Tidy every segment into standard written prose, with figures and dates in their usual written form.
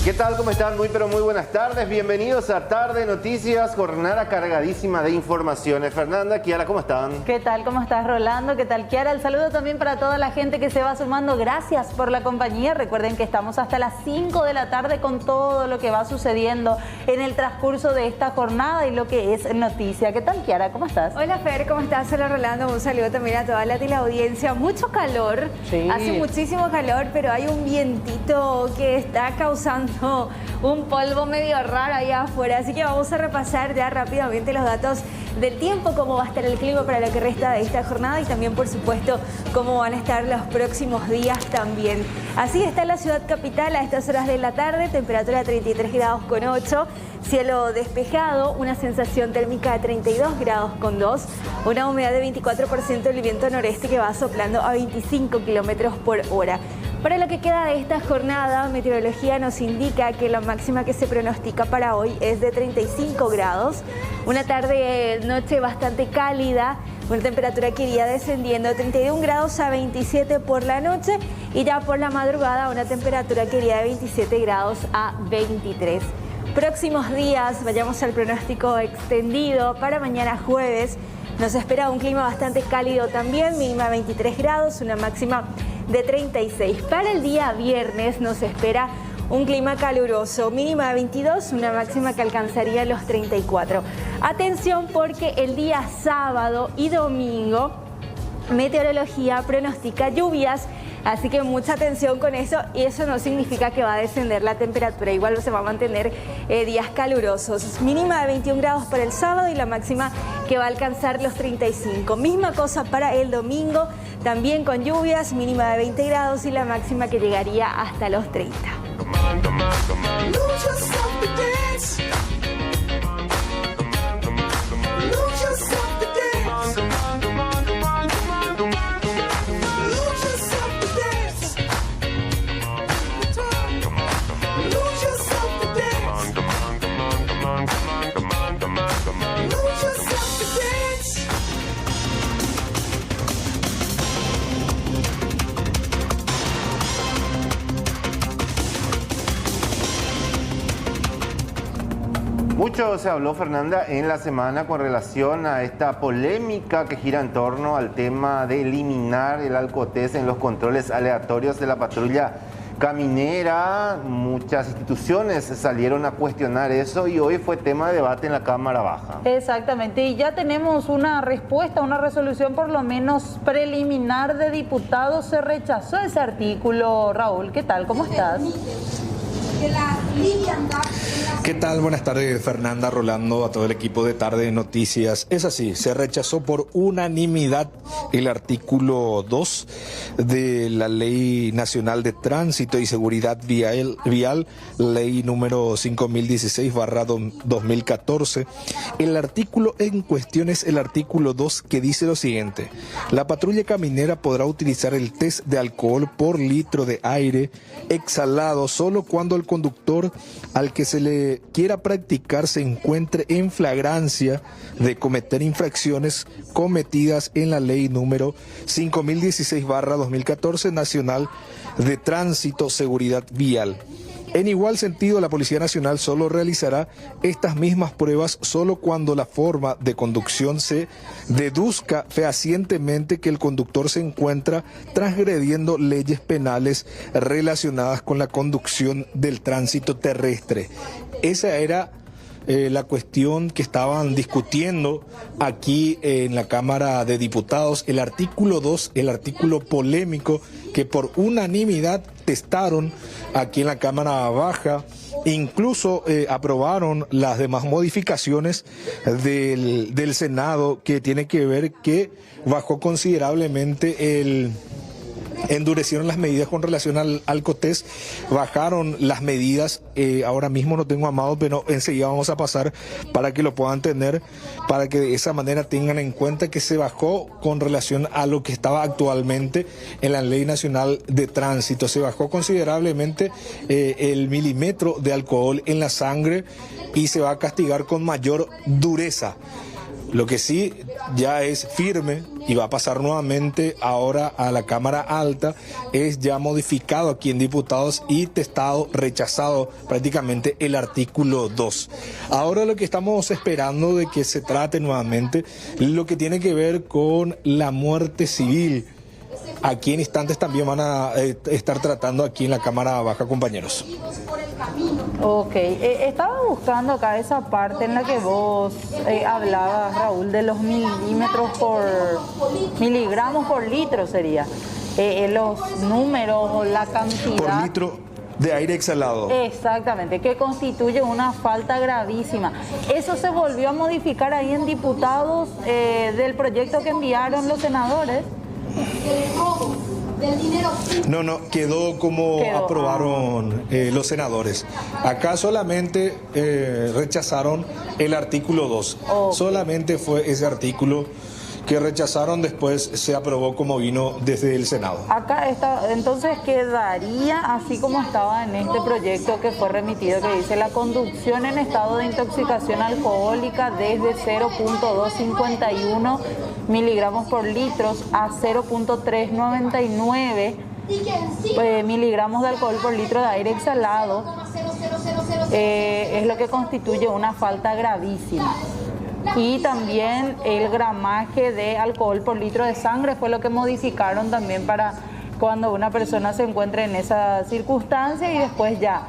¿Qué tal? ¿Cómo están? Muy pero muy buenas tardes. Bienvenidos a Tarde Noticias, jornada cargadísima de informaciones. Fernanda, Kiara, ¿cómo están? ¿Qué tal? ¿Cómo estás, Rolando? ¿Qué tal, Kiara? El saludo también para toda la gente que se va sumando. Gracias por la compañía. Recuerden que estamos hasta las 5 de la tarde con todo lo que va sucediendo en el transcurso de esta jornada y lo que es noticia. ¿Qué tal, Kiara? ¿Cómo estás? Hola, Fer, ¿cómo estás? Hola, Rolando. Un saludo también a toda la teleaudiencia. Mucho calor. Sí. Hace muchísimo calor, pero hay un vientito que está causando un polvo medio raro ahí afuera. Así que vamos a repasar ya rápidamente los datos del tiempo, cómo va a estar el clima para lo que resta de esta jornada y también, por supuesto, cómo van a estar los próximos días también. Así está la ciudad capital a estas horas de la tarde, temperatura 33 grados con 8, cielo despejado, una sensación térmica de 32 grados con 2, una humedad de 24%, el viento noreste que va soplando a 25 kilómetros por hora. Para lo que queda de esta jornada, meteorología nos indica que la máxima que se pronostica para hoy es de 35 grados, una tarde-noche bastante cálida, una temperatura que iría descendiendo de 31 grados a 27 por la noche y ya por la madrugada una temperatura que iría de 27 grados a 23. Próximos días, vayamos al pronóstico extendido para mañana jueves. Nos espera un clima bastante cálido también, mínima 23 grados, una máxima de 36. Para el día viernes nos espera un clima caluroso, mínima de 22, una máxima que alcanzaría los 34. Atención porque el día sábado y domingo, meteorología pronostica lluvias. Así que mucha atención con eso y eso no significa que va a descender la temperatura, igual se va a mantener días calurosos. Mínima de 21 grados para el sábado y la máxima que va a alcanzar los 35. Misma cosa para el domingo, también con lluvias, mínima de 20 grados y la máxima que llegaría hasta los 30. Mucho se habló, Fernanda, en la semana con relación a esta polémica que gira en torno al tema de eliminar el alcotés en los controles aleatorios de la patrulla caminera. Muchas instituciones salieron a cuestionar eso y hoy fue tema de debate en la Cámara Baja. Exactamente, y ya tenemos una respuesta, una resolución por lo menos preliminar de diputados. Se rechazó ese artículo. Raúl, ¿qué tal? ¿Cómo estás? ¿Qué tal? Buenas tardes, Fernanda, Rolando, a todo el equipo de Tarde Noticias. Es así, se rechazó por unanimidad el artículo 2 de la Ley Nacional de Tránsito y Seguridad Vial, ley número 5016/2014. El artículo en cuestión es el artículo 2 que dice lo siguiente: la patrulla caminera podrá utilizar el test de alcohol por litro de aire exhalado solo cuando el conductor al que se le quiera practicar se encuentre en flagrancia de cometer infracciones cometidas en la ley número 5016/2014 Nacional de Tránsito Seguridad Vial. En igual sentido, la Policía Nacional solo realizará estas mismas pruebas solo cuando la forma de conducción se deduzca fehacientemente que el conductor se encuentra transgrediendo leyes penales relacionadas con la conducción del tránsito terrestre. Esa era la cuestión que estaban discutiendo aquí en la Cámara de Diputados, el artículo 2, el artículo polémico que por unanimidad testaron aquí en la Cámara Baja. Incluso aprobaron las demás modificaciones del Senado, que tiene que ver que bajó considerablemente endurecieron las medidas con relación al alcotés, bajaron las medidas. Ahora mismo no tengo Amado, pero enseguida vamos a pasar para que lo puedan tener, para que de esa manera tengan en cuenta que se bajó con relación a lo que estaba actualmente en la Ley Nacional de Tránsito. Se bajó considerablemente el milímetro de alcohol en la sangre y se va a castigar con mayor dureza. Lo que sí ya es firme y va a pasar nuevamente ahora a la Cámara Alta, es ya modificado aquí en diputados y testado, rechazado prácticamente el artículo 2. Ahora lo que estamos esperando de que se trate nuevamente lo que tiene que ver con la muerte civil. Aquí en instantes también van a estar tratando aquí en la Cámara Baja, compañeros. Ok, estaba buscando acá esa parte en la que vos hablabas, Raúl, de los miligramos por litro sería. Los números o la cantidad. Por litro de aire exhalado. Exactamente, que constituye una falta gravísima. Eso se volvió a modificar ahí en diputados del proyecto que enviaron los senadores. No, quedó como aprobaron los senadores. Acá solamente rechazaron el artículo 2. Okay. Solamente fue ese artículo que rechazaron, después se aprobó como vino desde el Senado. Acá está, entonces quedaría así como estaba en este proyecto que fue remitido, que dice: la conducción en estado de intoxicación alcohólica desde 0.251 miligramos por litro a 0.399 miligramos de alcohol por litro de aire exhalado es lo que constituye una falta gravísima. Y también el gramaje de alcohol por litro de sangre fue lo que modificaron también para cuando una persona se encuentre en esa circunstancia y después ya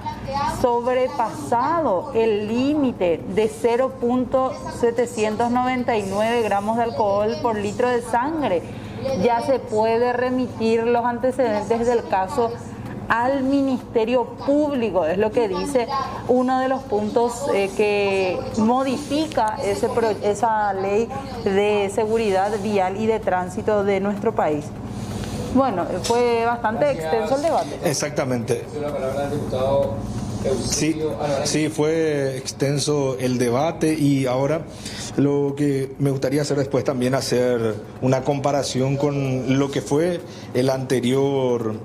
sobrepasado el límite de 0.799 gramos de alcohol por litro de sangre, ya se puede remitir los antecedentes del caso al Ministerio Público. Es lo que dice uno de los puntos que modifica esa ley de seguridad vial y de tránsito de nuestro país. Bueno, fue bastante extenso el debate. Exactamente. Sí, fue extenso el debate y ahora lo que me gustaría hacer después también hacer una comparación con lo que fue el anterior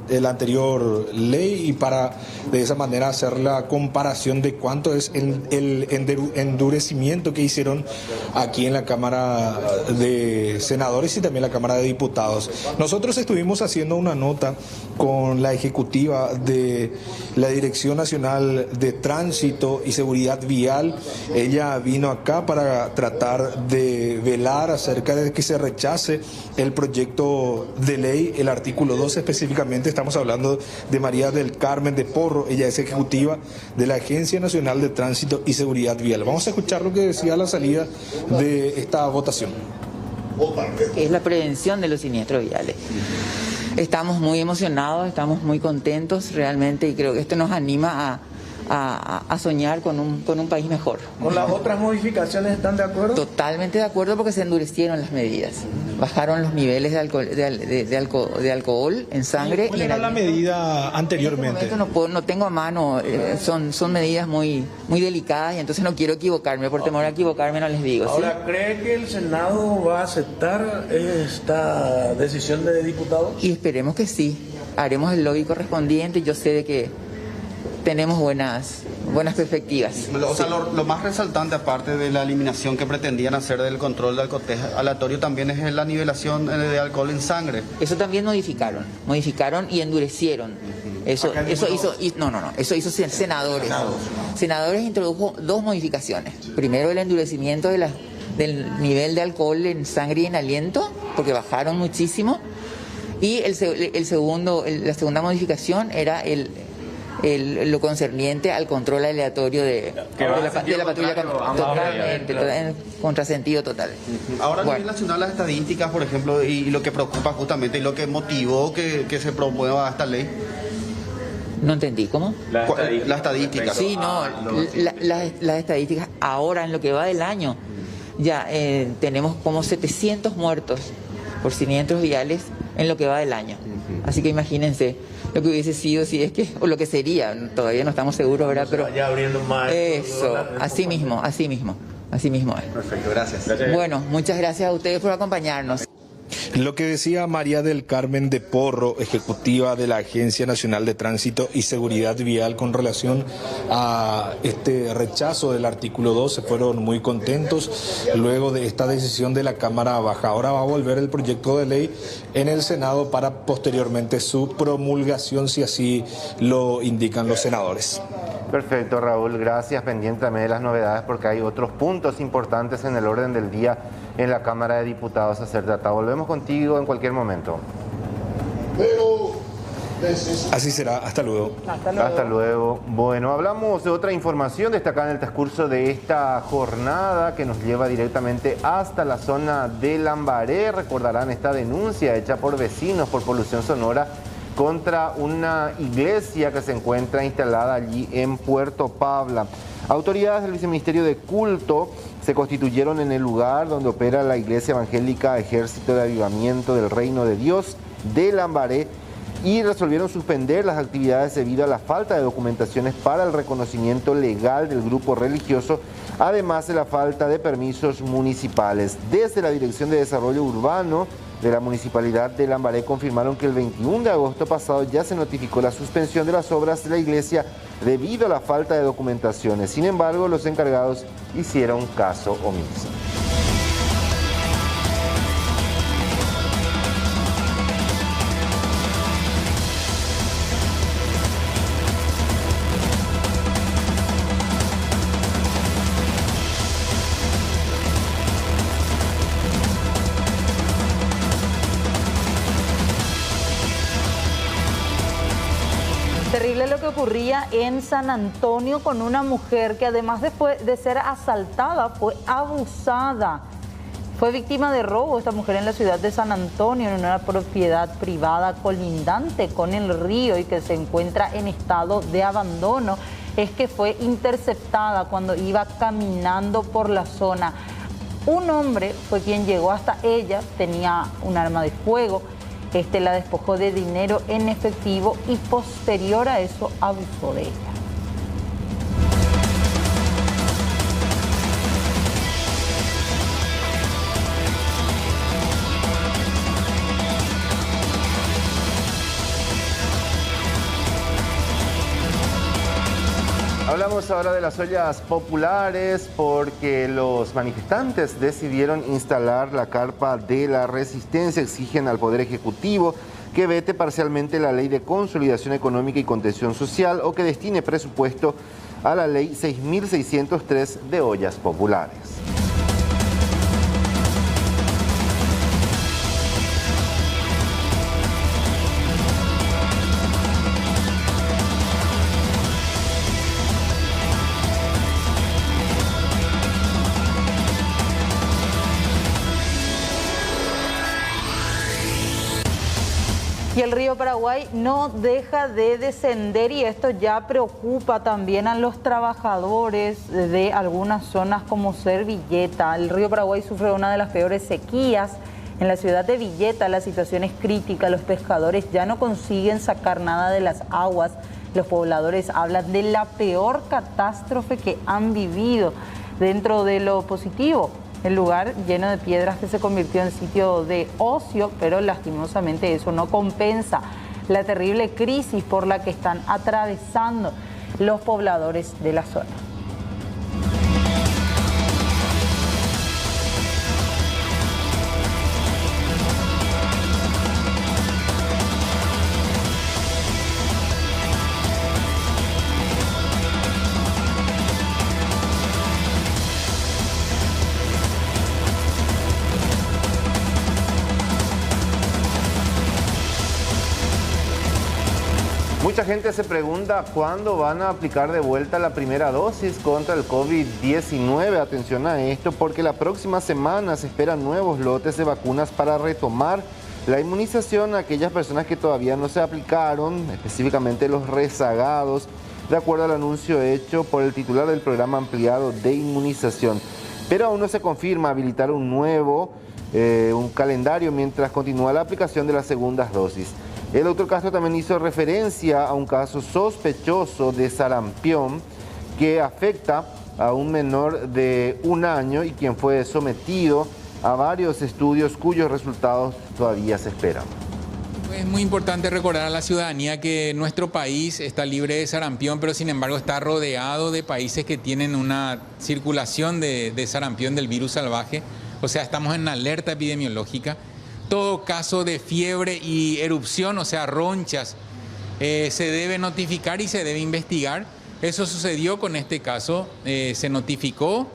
ley y para de esa manera hacer la comparación de cuánto es el endurecimiento que hicieron aquí en la Cámara de Senadores y también la Cámara de Diputados. Nosotros estuvimos haciendo una nota con la ejecutiva de la Dirección Nacional de Tránsito y Seguridad Vial. Ella vino acá para tratar de velar acerca de que se rechace el proyecto de ley, el artículo 2 específicamente. Estamos hablando de María del Carmen de Porro. Ella es ejecutiva de la Agencia Nacional de Tránsito y Seguridad Vial. Vamos a escuchar lo que decía a la salida de esta votación. Es la prevención de los siniestros viales. Estamos muy emocionados, estamos muy contentos realmente y creo que esto nos anima a soñar con un país mejor. ¿Con las otras modificaciones están de acuerdo? Totalmente de acuerdo porque se endurecieron las medidas. Bajaron los niveles de alcohol en sangre. ¿Cuál era la medida anteriormente? En este momento no tengo a mano, son medidas muy delicadas y entonces no quiero equivocarme, por temor a equivocarme no les digo. Ahora, ¿sí? ¿cree que el Senado va a aceptar esta decisión de diputados? Y esperemos que sí, haremos el lobby correspondiente. Yo sé de que tenemos buenas perspectivas. O sea, lo más resaltante, aparte de la eliminación que pretendían hacer del control de alcohol aleatorio, también es la nivelación de alcohol en sangre. Eso también modificaron y endurecieron. Eso hizo senadores. Senadores introdujo dos modificaciones. Primero, el endurecimiento del nivel de alcohol en sangre y en aliento, porque bajaron muchísimo. Y la segunda modificación era lo concerniente al control aleatorio de la patrulla, totalmente, en contrasentido total. Ahora, a nivel nacional, las estadísticas, por ejemplo, y lo que preocupa justamente y lo que motivó que se promueva esta ley. No entendí, ¿cómo? La estadística. Sí, no, las estadísticas ahora, en lo que va del año, ya tenemos como 700 muertos por siniestros viales en lo que va del año. Así que imagínense lo que hubiese sido si es que, o lo que sería, todavía no estamos seguros, ¿verdad? Pero ya abriendo más. Eso, así mismo es. Perfecto, gracias. Bueno, muchas gracias a ustedes por acompañarnos. Lo que decía María del Carmen de Porro, ejecutiva de la Agencia Nacional de Tránsito y Seguridad Vial, con relación a este rechazo del artículo 2, se fueron muy contentos luego de esta decisión de la Cámara Baja. Ahora va a volver el proyecto de ley en el Senado para posteriormente su promulgación, si así lo indican los senadores. Perfecto, Raúl, gracias. Pendiente también de las novedades porque hay otros puntos importantes en el orden del día en la Cámara de Diputados a ser tratado. Volvemos contigo en cualquier momento. Así será, hasta luego. Hasta luego. Bueno, hablamos de otra información destacada en el transcurso de esta jornada que nos lleva directamente hasta la zona de Lambaré. Recordarán esta denuncia hecha por vecinos por polución sonora contra una iglesia que se encuentra instalada allí en Puerto Pabla. Autoridades del Viceministerio de Culto se constituyeron en el lugar donde opera la Iglesia Evangélica Ejército de Avivamiento del Reino de Dios de Lambaré y resolvieron suspender las actividades debido a la falta de documentaciones para el reconocimiento legal del grupo religioso, además de la falta de permisos municipales. Desde la Dirección de Desarrollo Urbano de la Municipalidad de Lambaré confirmaron que el 21 de agosto pasado ya se notificó la suspensión de las obras de la iglesia debido a la falta de documentaciones. Sin embargo, los encargados hicieron caso omiso. Terrible lo que ocurría en San Antonio con una mujer que además de ser asaltada fue abusada. Fue víctima de robo esta mujer en la ciudad de San Antonio, en una propiedad privada colindante con el río y que se encuentra en estado de abandono. Es que fue interceptada cuando iba caminando por la zona. Un hombre fue quien llegó hasta ella, tenía un arma de fuego. La despojó de dinero en efectivo y posterior a eso abusó de ella. Hablamos ahora de las ollas populares porque los manifestantes decidieron instalar la carpa de la resistencia. Exigen al Poder Ejecutivo que vete parcialmente la Ley de Consolidación Económica y Contención Social o que destine presupuesto a la Ley 6.603 de ollas populares. Y el río Paraguay no deja de descender y esto ya preocupa también a los trabajadores de algunas zonas como ser Villeta. El río Paraguay sufre una de las peores sequías. En la ciudad de Villeta la situación es crítica, los pescadores ya no consiguen sacar nada de las aguas. Los pobladores hablan de la peor catástrofe que han vivido. Dentro de lo positivo, el lugar lleno de piedras que se convirtió en sitio de ocio, pero lastimosamente eso no compensa la terrible crisis por la que están atravesando los pobladores de la zona. Mucha gente se pregunta cuándo van a aplicar de vuelta la primera dosis contra el COVID-19. Atención a esto porque la próxima semana se esperan nuevos lotes de vacunas para retomar la inmunización a aquellas personas que todavía no se aplicaron, específicamente los rezagados, de acuerdo al anuncio hecho por el titular del programa ampliado de inmunización. Pero aún no se confirma habilitar un nuevo un calendario mientras continúa la aplicación de las segundas dosis. El doctor Castro también hizo referencia a un caso sospechoso de sarampión que afecta a un menor de 1 año y quien fue sometido a varios estudios cuyos resultados todavía se esperan. Es muy importante recordar a la ciudadanía que nuestro país está libre de sarampión, pero sin embargo está rodeado de países que tienen una circulación de sarampión del virus salvaje. O sea, estamos en alerta epidemiológica. Todo caso de fiebre y erupción, o sea, ronchas, se debe notificar y se debe investigar. Eso sucedió con este caso. Se notificó,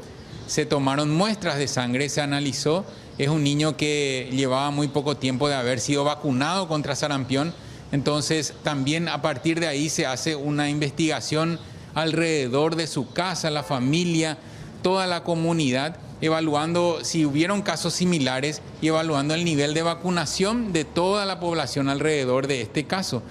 se tomaron muestras de sangre, se analizó. Es un niño que llevaba muy poco tiempo de haber sido vacunado contra sarampión. Entonces, también a partir de ahí se hace una investigación alrededor de su casa, la familia, toda la comunidad, evaluando si hubieron casos similares y evaluando el nivel de vacunación de toda la población alrededor de este caso.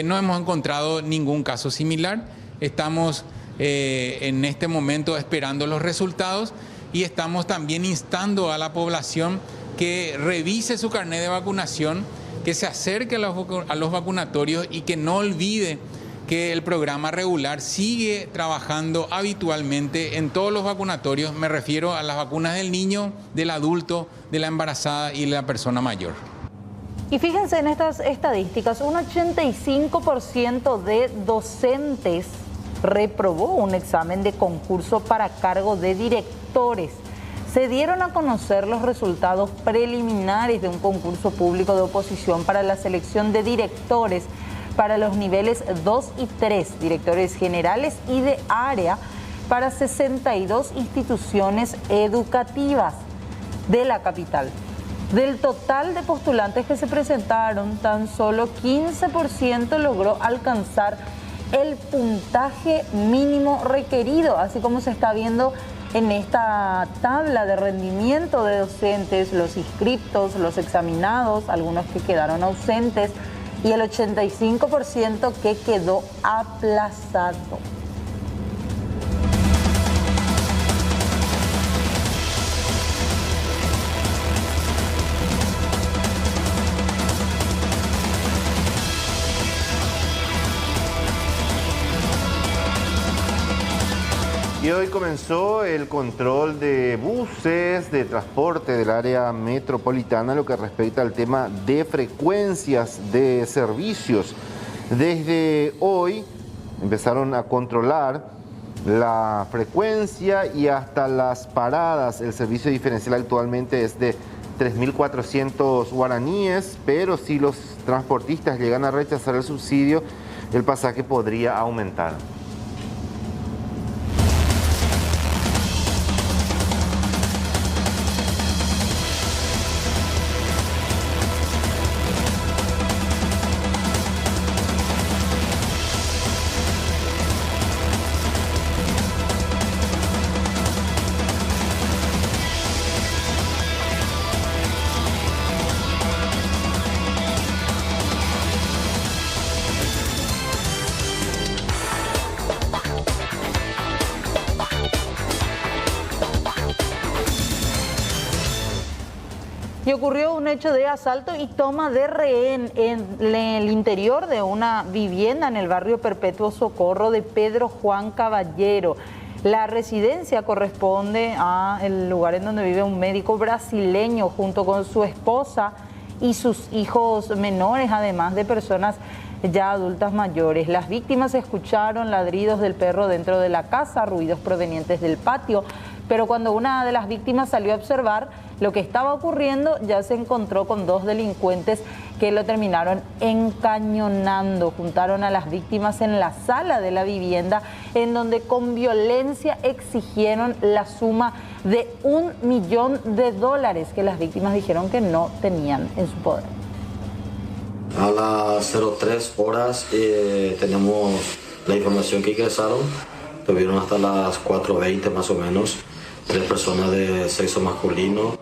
No hemos encontrado ningún caso similar. Estamos en este momento esperando los resultados y estamos también instando a la población que revise su carnet de vacunación, que se acerque a los vacunatorios y que no olvide que el programa regular sigue trabajando habitualmente en todos los vacunatorios. Me refiero a las vacunas del niño, del adulto, de la embarazada y de la persona mayor. Y fíjense en estas estadísticas, un 85% de docentes reprobó un examen de concurso para cargo de directores. Se dieron a conocer los resultados preliminares de un concurso público de oposición para la selección de directores para los niveles 2 y 3, directores generales y de área para 62 instituciones educativas de la capital. Del total de postulantes que se presentaron, tan solo 15% logró alcanzar el puntaje mínimo requerido, así como se está viendo en esta tabla de rendimiento de docentes, los inscriptos, los examinados, algunos que quedaron ausentes y el 85% que quedó aplazado. Y hoy comenzó el control de buses de transporte del área metropolitana, lo que respecta al tema de frecuencias de servicios. Desde hoy empezaron a controlar la frecuencia y hasta las paradas. El servicio diferencial actualmente es de 3.400 guaraníes, pero si los transportistas llegan a rechazar el subsidio, el pasaje podría aumentar. Y ocurrió un hecho de asalto y toma de rehén en el interior de una vivienda en el barrio Perpetuo Socorro de Pedro Juan Caballero. La residencia corresponde al lugar en donde vive un médico brasileño junto con su esposa y sus hijos menores, además de personas ya adultas mayores. Las víctimas escucharon ladridos del perro dentro de la casa, ruidos provenientes del patio, pero cuando una de las víctimas salió a observar lo que estaba ocurriendo, ya se encontró con dos delincuentes que lo terminaron encañonando. Juntaron a las víctimas en la sala de la vivienda, en donde con violencia exigieron la suma de $1 millón que las víctimas dijeron que no tenían en su poder. A las 03 horas tenemos la información que ingresaron. Tuvieron hasta las 4:20 más o menos 3 personas de sexo masculino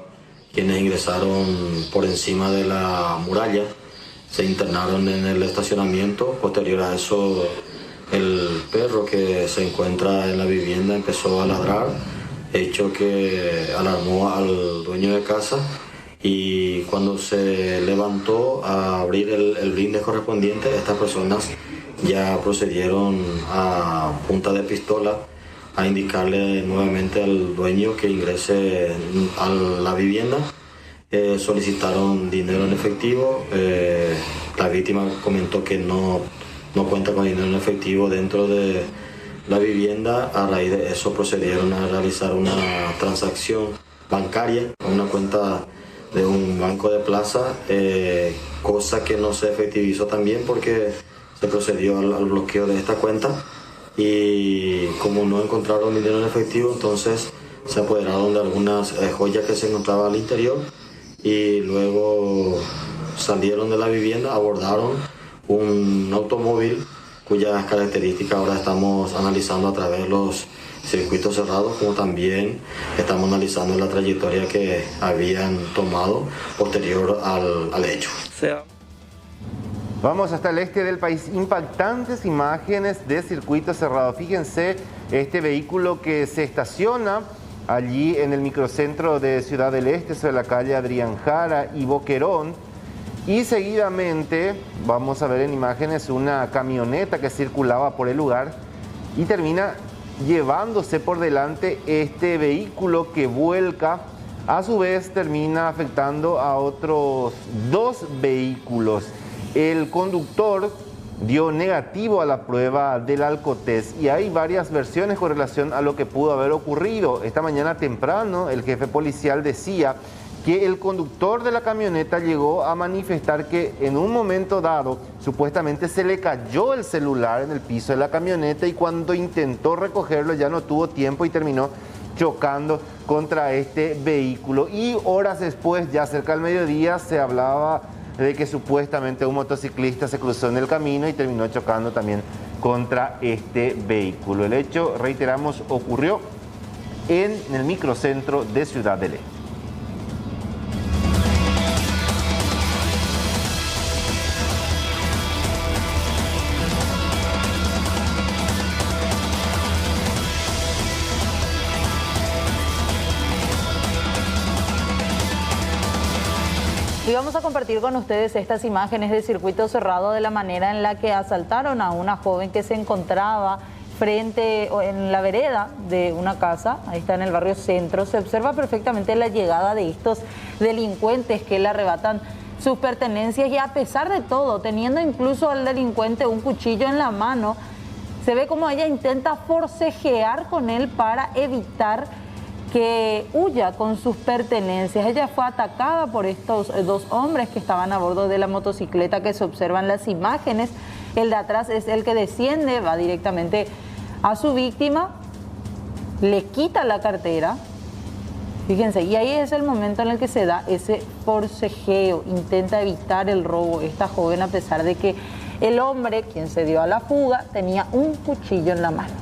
quienes ingresaron por encima de la muralla, se internaron en el estacionamiento. Posterior a eso, el perro que se encuentra en la vivienda empezó a ladrar, hecho que alarmó al dueño de casa, y cuando se levantó a abrir el blinde correspondiente, estas personas ya procedieron a punta de pistola a indicarle nuevamente al dueño que ingrese a la vivienda. Solicitaron dinero en efectivo. La víctima comentó que no cuenta con dinero en efectivo dentro de la vivienda. A raíz de eso procedieron a realizar una transacción bancaria a una cuenta de un banco de plaza, cosa que no se efectivizó también porque se procedió al bloqueo de esta cuenta, y como no encontraron dinero en efectivo, entonces se apoderaron de algunas joyas que se encontraban al interior y luego salieron de la vivienda, abordaron un automóvil cuyas características ahora estamos analizando a través de los circuitos cerrados, como también estamos analizando la trayectoria que habían tomado posterior al hecho. Vamos hasta el este del país. Impactantes imágenes de circuito cerrado. Fíjense este vehículo que se estaciona allí en el microcentro de Ciudad del Este, sobre la calle Adrián Jara y Boquerón. Y seguidamente vamos a ver en imágenes una camioneta que circulaba por el lugar y termina llevándose por delante este vehículo que vuelca. A su vez termina afectando a otros 2 vehículos. El conductor dio negativo a la prueba del alcotest y hay varias versiones con relación a lo que pudo haber ocurrido. Esta mañana temprano el jefe policial decía que el conductor de la camioneta llegó a manifestar que en un momento dado supuestamente se le cayó el celular en el piso de la camioneta y cuando intentó recogerlo ya no tuvo tiempo y terminó chocando contra este vehículo. Y horas después, ya cerca del mediodía, se hablaba de que supuestamente un motociclista se cruzó en el camino y terminó chocando también contra este vehículo. El hecho, reiteramos, ocurrió en el microcentro de Ciudad del Este. Y vamos a compartir con ustedes estas imágenes de circuito cerrado de la manera en la que asaltaron a una joven que se encontraba frente o en la vereda de una casa. Ahí está en el barrio Centro. Se observa perfectamente la llegada de estos delincuentes que le arrebatan sus pertenencias y a pesar de todo, teniendo incluso al delincuente un cuchillo en la mano, se ve como ella intenta forcejear con él para evitar que huya con sus pertenencias. Ella fue atacada por estos 2 hombres que estaban a bordo de la motocicleta que se observan las imágenes. El de atrás es el que desciende, va directamente a su víctima, le quita la cartera. Fíjense, y ahí es el momento en el que se da ese forcejeo, intenta evitar el robo. Esta joven, a pesar de que el hombre, quien se dio a la fuga, tenía un cuchillo en la mano.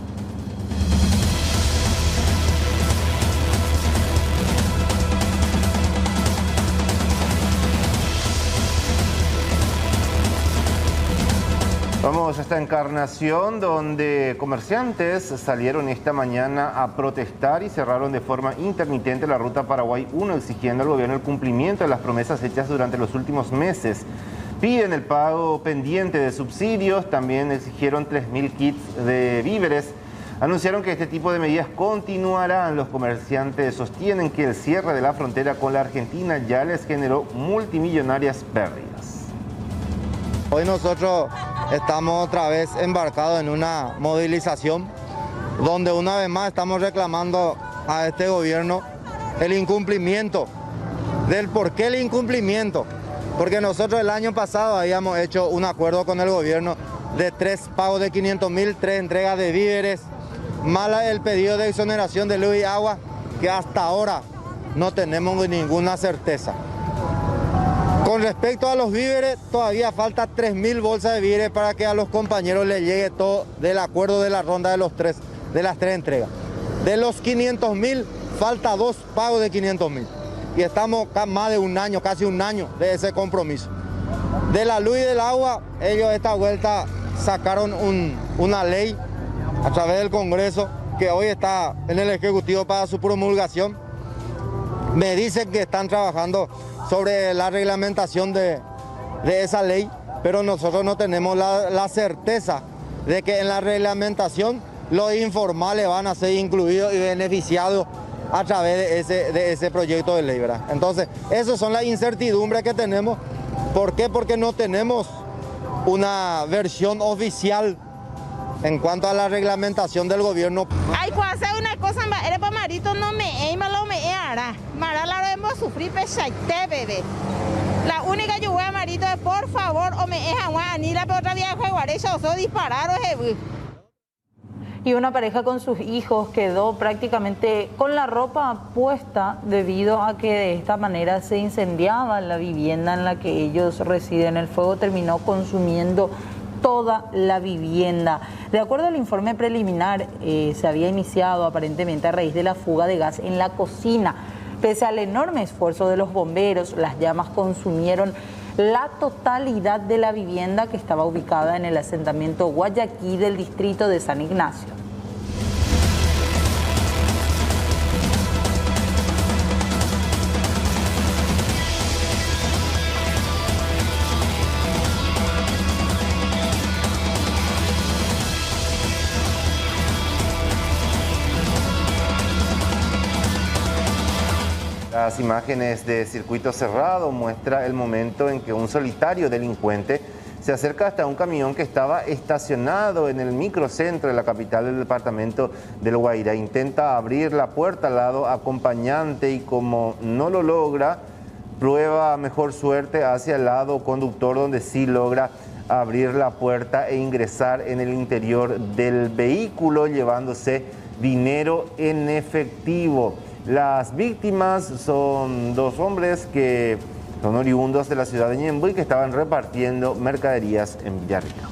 Vamos hasta Encarnación, donde comerciantes salieron esta mañana a protestar y cerraron de forma intermitente la ruta Paraguay 1, exigiendo al gobierno el cumplimiento de las promesas hechas durante los últimos meses. Piden el pago pendiente de subsidios, también exigieron 3.000 kits de víveres. Anunciaron que este tipo de medidas continuarán. Los comerciantes sostienen que el cierre de la frontera con la Argentina ya les generó multimillonarias pérdidas. Hoy nosotros estamos otra vez embarcados en una movilización donde una vez más estamos reclamando a este gobierno el incumplimiento. ¿Del por qué el incumplimiento? Porque nosotros el año pasado habíamos hecho un acuerdo con el gobierno de 3 pagos de 500.000, 3 entregas de víveres, más el pedido de exoneración de luz y agua, que hasta ahora no tenemos ninguna certeza. Con respecto a los víveres, todavía falta 3.000 bolsas de víveres para que a los compañeros les llegue todo del acuerdo de la ronda de las 3 entregas. De los 500.000, falta 2 pagos de 500.000. Y estamos más de un año, casi un año de ese compromiso. De la luz y del agua, ellos esta vuelta sacaron una ley a través del Congreso que hoy está en el Ejecutivo para su promulgación. Me dicen que están trabajando sobre la reglamentación de esa ley, pero nosotros no tenemos la certeza de que en la reglamentación los informales van a ser incluidos y beneficiados a través de ese proyecto de ley, ¿verdad? Entonces, esas son las incertidumbres que tenemos. ¿Por qué? Porque no tenemos una versión oficial en cuanto a la reglamentación del gobierno. Hay que hacer una cosa, era para marito no me lo me hará. Mara la hemos sufrir pesaite, bebé. La única yo voy a marito es por favor o me es a ni la otra vía de jugar eso o disparar o Y una pareja con sus hijos quedó prácticamente con la ropa puesta debido a que de esta manera se incendiaba la vivienda en la que ellos residen. El fuego terminó consumiendo toda la vivienda. De acuerdo al informe preliminar, se había iniciado aparentemente a raíz de la fuga de gas en la cocina. Pese al enorme esfuerzo de los bomberos, las llamas consumieron la totalidad de la vivienda que estaba ubicada en el asentamiento Guayaquil del distrito de San Ignacio. Las imágenes de circuito cerrado muestran el momento en que un solitario delincuente se acerca hasta un camión que estaba estacionado en el microcentro de la capital del departamento del Guairá. Intenta abrir la puerta al lado acompañante y como no lo logra, prueba mejor suerte hacia el lado conductor donde sí logra abrir la puerta e ingresar en el interior del vehículo llevándose dinero en efectivo. Las víctimas son dos hombres que son oriundos de la ciudad de Ñemby que estaban repartiendo mercaderías en Villarrica.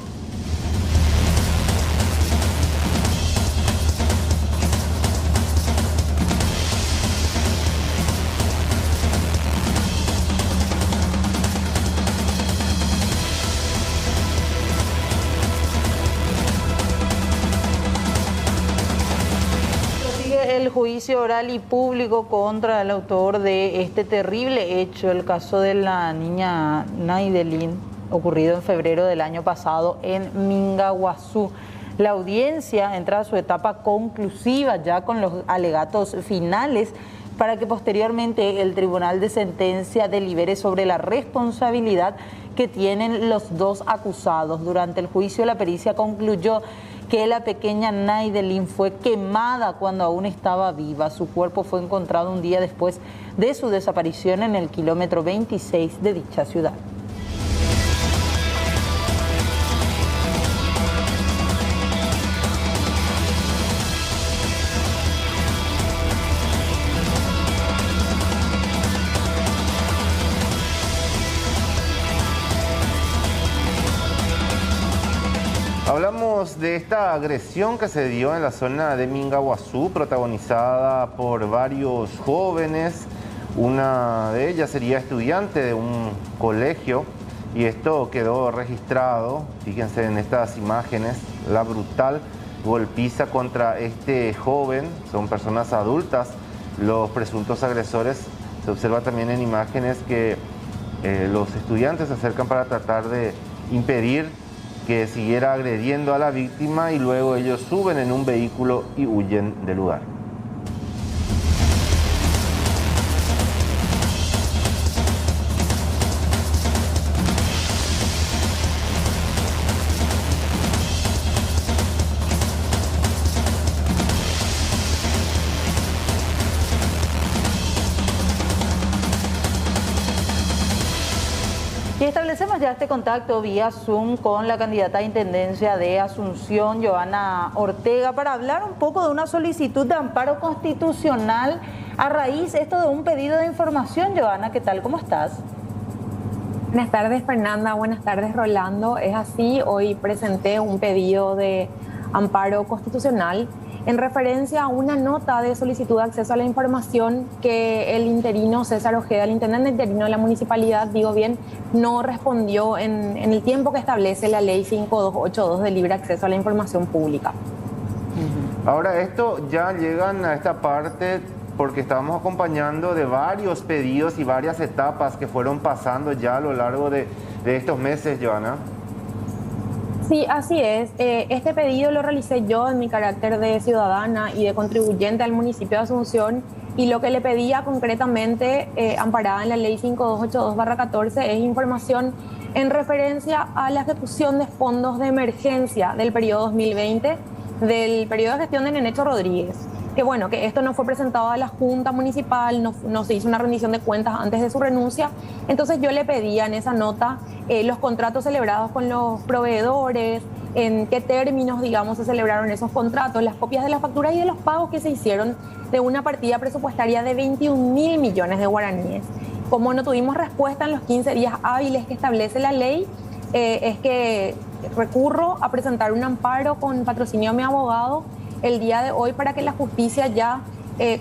El juicio oral y público contra el autor de este terrible hecho, el caso de la niña Naidelin, ocurrido en febrero del año pasado en Mingaguazú. La audiencia entra a su etapa conclusiva ya con los alegatos finales para que posteriormente el Tribunal de Sentencia delibere sobre la responsabilidad que tienen los dos acusados. Durante el juicio la pericia concluyó que la pequeña Naidelin fue quemada cuando aún estaba viva. Su cuerpo fue encontrado un día después de su desaparición en el kilómetro 26 de dicha ciudad. Hablamos de esta agresión que se dio en la zona de Mingaguazú, protagonizada por varios jóvenes. Una de ellas sería estudiante de un colegio y esto quedó registrado. Fíjense en estas imágenes, la brutal golpiza contra este joven. Son personas adultas, los presuntos agresores. Se observa también en imágenes que los estudiantes se acercan para tratar de impedir que siguiera agrediendo a la víctima y luego ellos suben en un vehículo y huyen del lugar. Y establecemos ya este contacto vía Zoom con la candidata a Intendencia de Asunción, Joana Ortega, para hablar un poco de una solicitud de amparo constitucional a raíz esto de un pedido de información. Joana, ¿qué tal? ¿Cómo estás? Buenas tardes, Fernanda. Buenas tardes, Rolando. Es así, hoy presenté un pedido de amparo constitucional en referencia a una nota de solicitud de acceso a la información que el interino César Ojeda, el intendente interino de la municipalidad, digo bien, no respondió en el tiempo que establece la ley 5282 de libre acceso a la información pública. Ahora, esto ya llegan a esta parte porque estamos acompañando de varios pedidos y varias etapas que fueron pasando ya a lo largo de estos meses, Joana. Sí, así es. Este pedido lo realicé yo en mi carácter de ciudadana y de contribuyente al municipio de Asunción, y lo que le pedía concretamente, amparada en la ley 5282/14, es información en referencia a la ejecución de fondos de emergencia del periodo 2020, del periodo de gestión de Nenecho Rodríguez. Que bueno, que esto no fue presentado a la Junta Municipal, no se hizo una rendición de cuentas antes de su renuncia. Entonces yo le pedía en esa nota los contratos celebrados con los proveedores, en qué términos, digamos, se celebraron esos contratos, las copias de las facturas y de los pagos que se hicieron de una partida presupuestaria de 21.000 millones de guaraníes. Como no tuvimos respuesta en los 15 días hábiles que establece la ley, es que recurro a presentar un amparo con patrocinio de mi abogado el día de hoy para que la justicia ya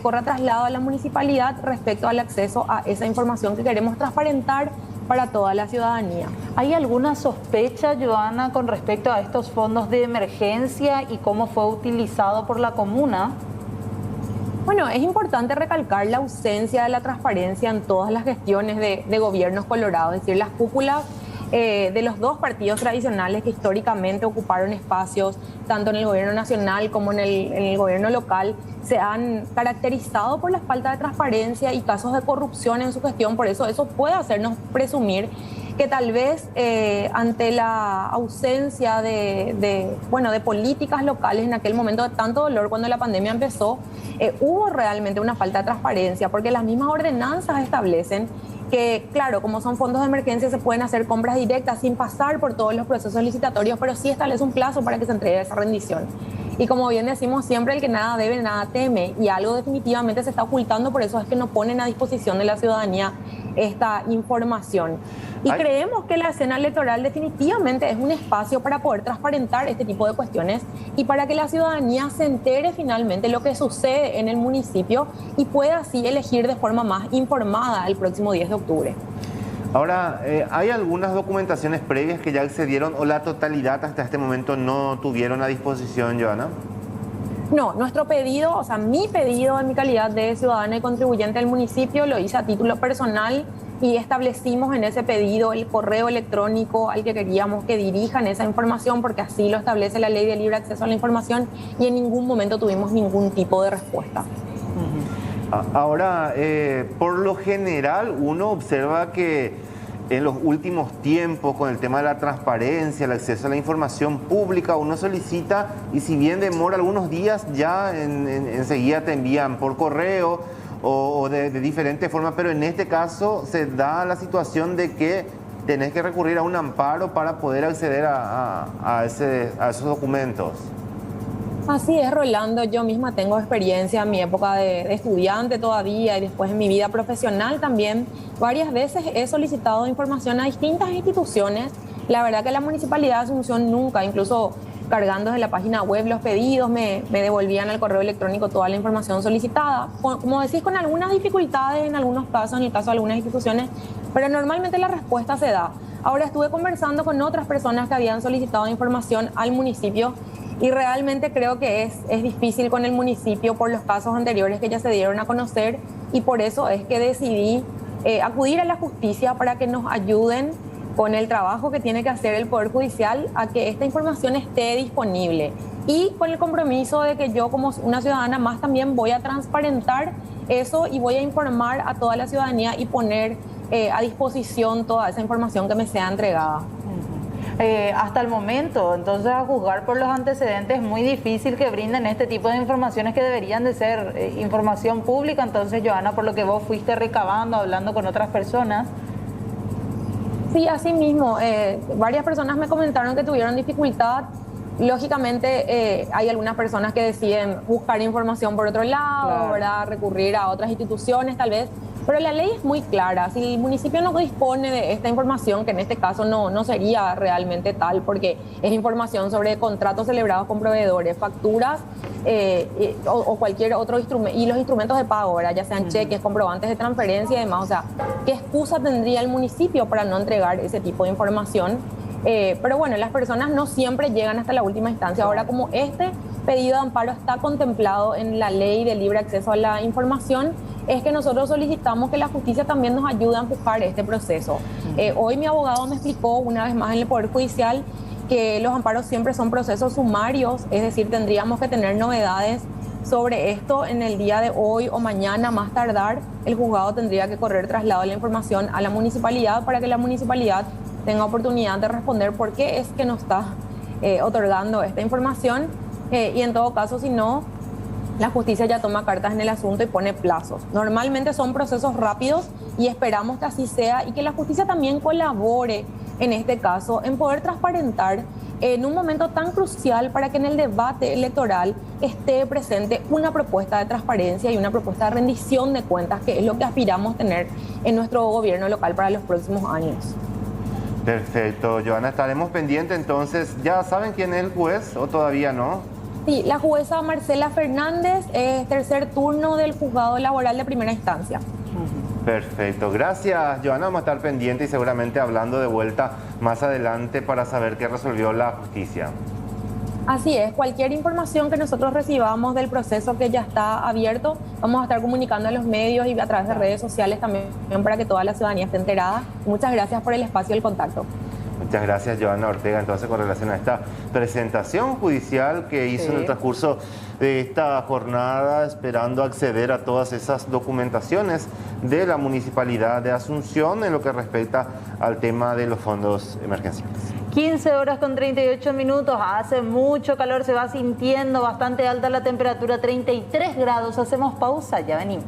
corra traslado a la municipalidad respecto al acceso a esa información que queremos transparentar para toda la ciudadanía. ¿Hay alguna sospecha, Joana, con respecto a estos fondos de emergencia y cómo fue utilizado por la comuna? Bueno, es importante recalcar la ausencia de la transparencia en todas las gestiones de gobiernos colorados, es decir, las cúpulas de los dos partidos tradicionales que históricamente ocuparon espacios tanto en el gobierno nacional como en el gobierno local se han caracterizado por la falta de transparencia y casos de corrupción en su gestión. Por eso puede hacernos presumir que tal vez ante la ausencia de políticas locales en aquel momento de tanto dolor cuando la pandemia empezó, hubo realmente una falta de transparencia, porque las mismas ordenanzas establecen que, claro, como son fondos de emergencia, se pueden hacer compras directas sin pasar por todos los procesos licitatorios, pero sí establece un plazo para que se entregue esa rendición. Y como bien decimos siempre, el que nada debe, nada teme, y algo definitivamente se está ocultando, por eso es que no ponen a disposición de la ciudadanía esta información. Y creemos que la escena electoral definitivamente es un espacio para poder transparentar este tipo de cuestiones y para que la ciudadanía se entere finalmente lo que sucede en el municipio y pueda así elegir de forma más informada el próximo 10 de octubre. Ahora, ¿hay algunas documentaciones previas que ya accedieron o la totalidad hasta este momento no tuvieron a disposición, Joana? No, nuestro pedido, o sea, mi pedido en mi calidad de ciudadana y contribuyente del municipio lo hice a título personal y establecimos en ese pedido el correo electrónico al que queríamos que dirijan esa información, porque así lo establece la Ley de Libre Acceso a la Información, y en ningún momento tuvimos ningún tipo de respuesta. Ahora, por lo general, uno observa que en los últimos tiempos, con el tema de la transparencia, el acceso a la información pública, uno solicita y si bien demora algunos días, ya enseguida te envían por correo o de diferentes formas, pero en este caso se da la situación de que tenés que recurrir a un amparo para poder acceder a esos documentos. Así es, Rolando. Yo misma tengo experiencia en mi época de estudiante todavía y después en mi vida profesional también. Varias veces he solicitado información a distintas instituciones. La verdad que la Municipalidad de Asunción nunca, incluso cargando desde la página web los pedidos, me devolvían al correo electrónico toda la información solicitada. Como decís, con algunas dificultades en algunos casos, en el caso de algunas instituciones, pero normalmente la respuesta se da. Ahora estuve conversando con otras personas que habían solicitado información al municipio y realmente creo que es difícil con el municipio por los casos anteriores que ya se dieron a conocer, y por eso es que decidí acudir a la justicia para que nos ayuden con el trabajo que tiene que hacer el Poder Judicial a que esta información esté disponible, y con el compromiso de que yo como una ciudadana más también voy a transparentar eso y voy a informar a toda la ciudadanía y poner a disposición toda esa información que me sea entregada. Hasta el momento, entonces, a juzgar por los antecedentes, es muy difícil que brinden este tipo de informaciones que deberían de ser información pública. Entonces, Joana, por lo que vos fuiste recabando, hablando con otras personas. Sí, así mismo. Varias personas me comentaron que tuvieron dificultad. Lógicamente, hay algunas personas que deciden buscar información por otro lado, claro, ¿verdad? Recurrir a otras instituciones, tal vez. Pero la ley es muy clara. Si el municipio no dispone de esta información, que en este caso no sería realmente tal, porque es información sobre contratos celebrados con proveedores, facturas o cualquier otro instrumento, y los instrumentos de pago, ¿verdad? Ya sean cheques, comprobantes de transferencia y demás. O sea, ¿qué excusa tendría el municipio para no entregar ese tipo de información? Pero bueno, las personas no siempre llegan hasta la última instancia. Ahora, como este pedido de amparo está contemplado en la Ley de Libre Acceso a la Información, es que nosotros solicitamos que la justicia también nos ayude a empujar este proceso. Hoy mi abogado me explicó una vez más en el Poder Judicial que los amparos siempre son procesos sumarios, es decir, tendríamos que tener novedades sobre esto en el día de hoy o mañana, más tardar. El juzgado tendría que correr traslado de la información a la municipalidad para que la municipalidad tenga oportunidad de responder por qué es que no está otorgando esta información y en todo caso, si no, la justicia ya toma cartas en el asunto y pone plazos. Normalmente son procesos rápidos y esperamos que así sea y que la justicia también colabore en este caso en poder transparentar en un momento tan crucial para que en el debate electoral esté presente una propuesta de transparencia y una propuesta de rendición de cuentas, que es lo que aspiramos tener en nuestro gobierno local para los próximos años. Perfecto, Joana, estaremos pendientes entonces. ¿Ya saben quién es el juez o todavía no? Sí, la jueza Marcela Fernández es tercer turno del juzgado laboral de primera instancia. Perfecto, gracias Joana, vamos a estar pendientes y seguramente hablando de vuelta más adelante para saber qué resolvió la justicia. Así es, cualquier información que nosotros recibamos del proceso que ya está abierto, vamos a estar comunicando a los medios y a través de redes sociales también para que toda la ciudadanía esté enterada. Muchas gracias por el espacio y el contacto. Muchas gracias, Joana Ortega. Entonces, con relación a esta presentación judicial que hizo en el transcurso de esta jornada, esperando acceder a todas esas documentaciones de la Municipalidad de Asunción en lo que respecta al tema de los fondos emergenciales. 15 horas con 38 minutos, hace mucho calor, se va sintiendo bastante alta la temperatura, 33 grados. Hacemos pausa, ya venimos.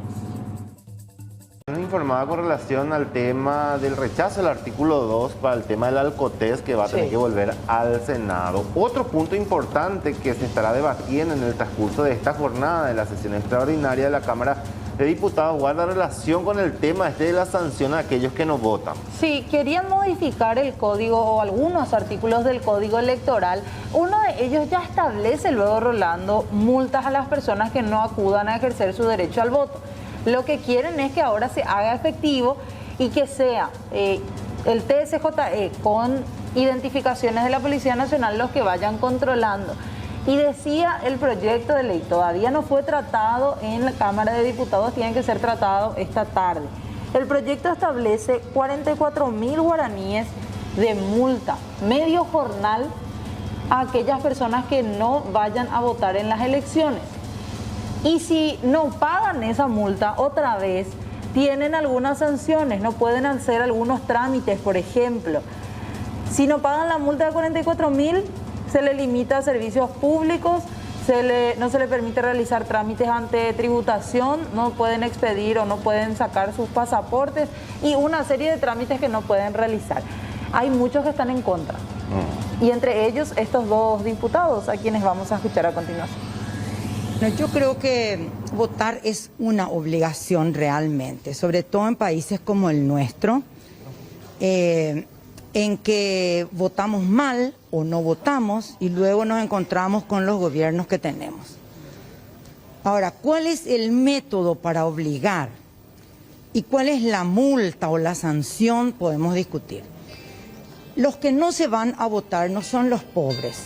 Informada con relación al tema del rechazo al artículo 2 para el tema del Alcotés, que va a tener que volver al Senado. Otro punto importante que se estará debatiendo en el transcurso de esta jornada de la sesión extraordinaria de la Cámara de Diputados guarda relación con el tema de la sanción a aquellos que no votan. Sí, querían modificar el código o algunos artículos del código electoral. Uno de ellos ya establece, luego Rolando, multas a las personas que no acudan a ejercer su derecho al voto. Lo que quieren es que ahora se haga efectivo y que sea el TSJE con identificaciones de la Policía Nacional los que vayan controlando. Y decía el proyecto de ley, todavía no fue tratado en la Cámara de Diputados, tiene que ser tratado esta tarde. El proyecto establece 44.000 guaraníes de multa, medio jornal, a aquellas personas que no vayan a votar en las elecciones. Y si no pagan esa multa, otra vez, tienen algunas sanciones, no pueden hacer algunos trámites, por ejemplo. Si no pagan la multa de 44.000, se le limita a servicios públicos, no se le permite realizar trámites ante tributación, no pueden expedir o no pueden sacar sus pasaportes y una serie de trámites que no pueden realizar. Hay muchos que están en contra. Y entre ellos estos dos diputados, a quienes vamos a escuchar a continuación. Yo creo que votar es una obligación realmente, sobre todo en países como el nuestro, en que votamos mal o no votamos y luego nos encontramos con los gobiernos que tenemos. Ahora, ¿cuál es el método para obligar? ¿Y cuál es la multa o la sanción? Podemos discutir. Los que no se van a votar no son los pobres.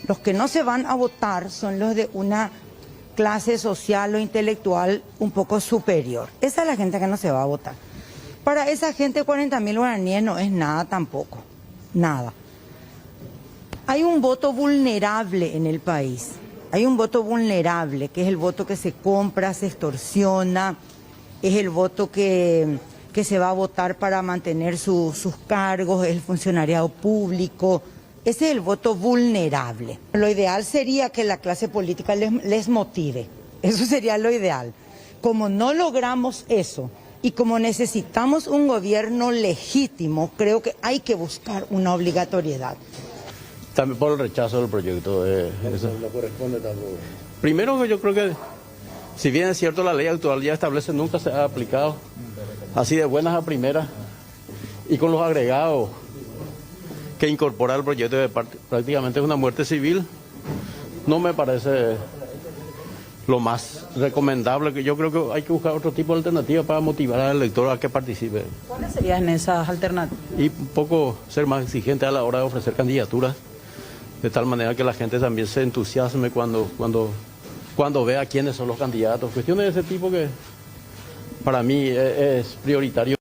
Los que no se van a votar son los de una clase social o intelectual un poco superior. Esa es la gente que no se va a votar. Para esa gente 40.000 guaraníes no es nada tampoco, nada. Hay un voto vulnerable en el país, hay un voto vulnerable, que es el voto que se compra, se extorsiona, es el voto que se va a votar para mantener sus cargos, es el funcionariado público. Ese es el voto vulnerable. Lo ideal sería que la clase política les motive. Eso sería lo ideal. Como no logramos eso y como necesitamos un gobierno legítimo, creo que hay que buscar una obligatoriedad. También por el rechazo del proyecto. Eso no corresponde tampoco. Primero, yo creo que, si bien es cierto, la ley actual ya establece, nunca se ha aplicado así de buenas a primeras y con los agregados que incorpora el proyecto de prácticamente una muerte civil, no me parece lo más recomendable. Que yo creo que hay que buscar otro tipo de alternativa para motivar al elector a que participe. ¿Cuáles serían esas alternativas? Y un poco ser más exigente a la hora de ofrecer candidaturas, de tal manera que la gente también se entusiasme cuando vea quiénes son los candidatos. Cuestiones de ese tipo que para mí es prioritario.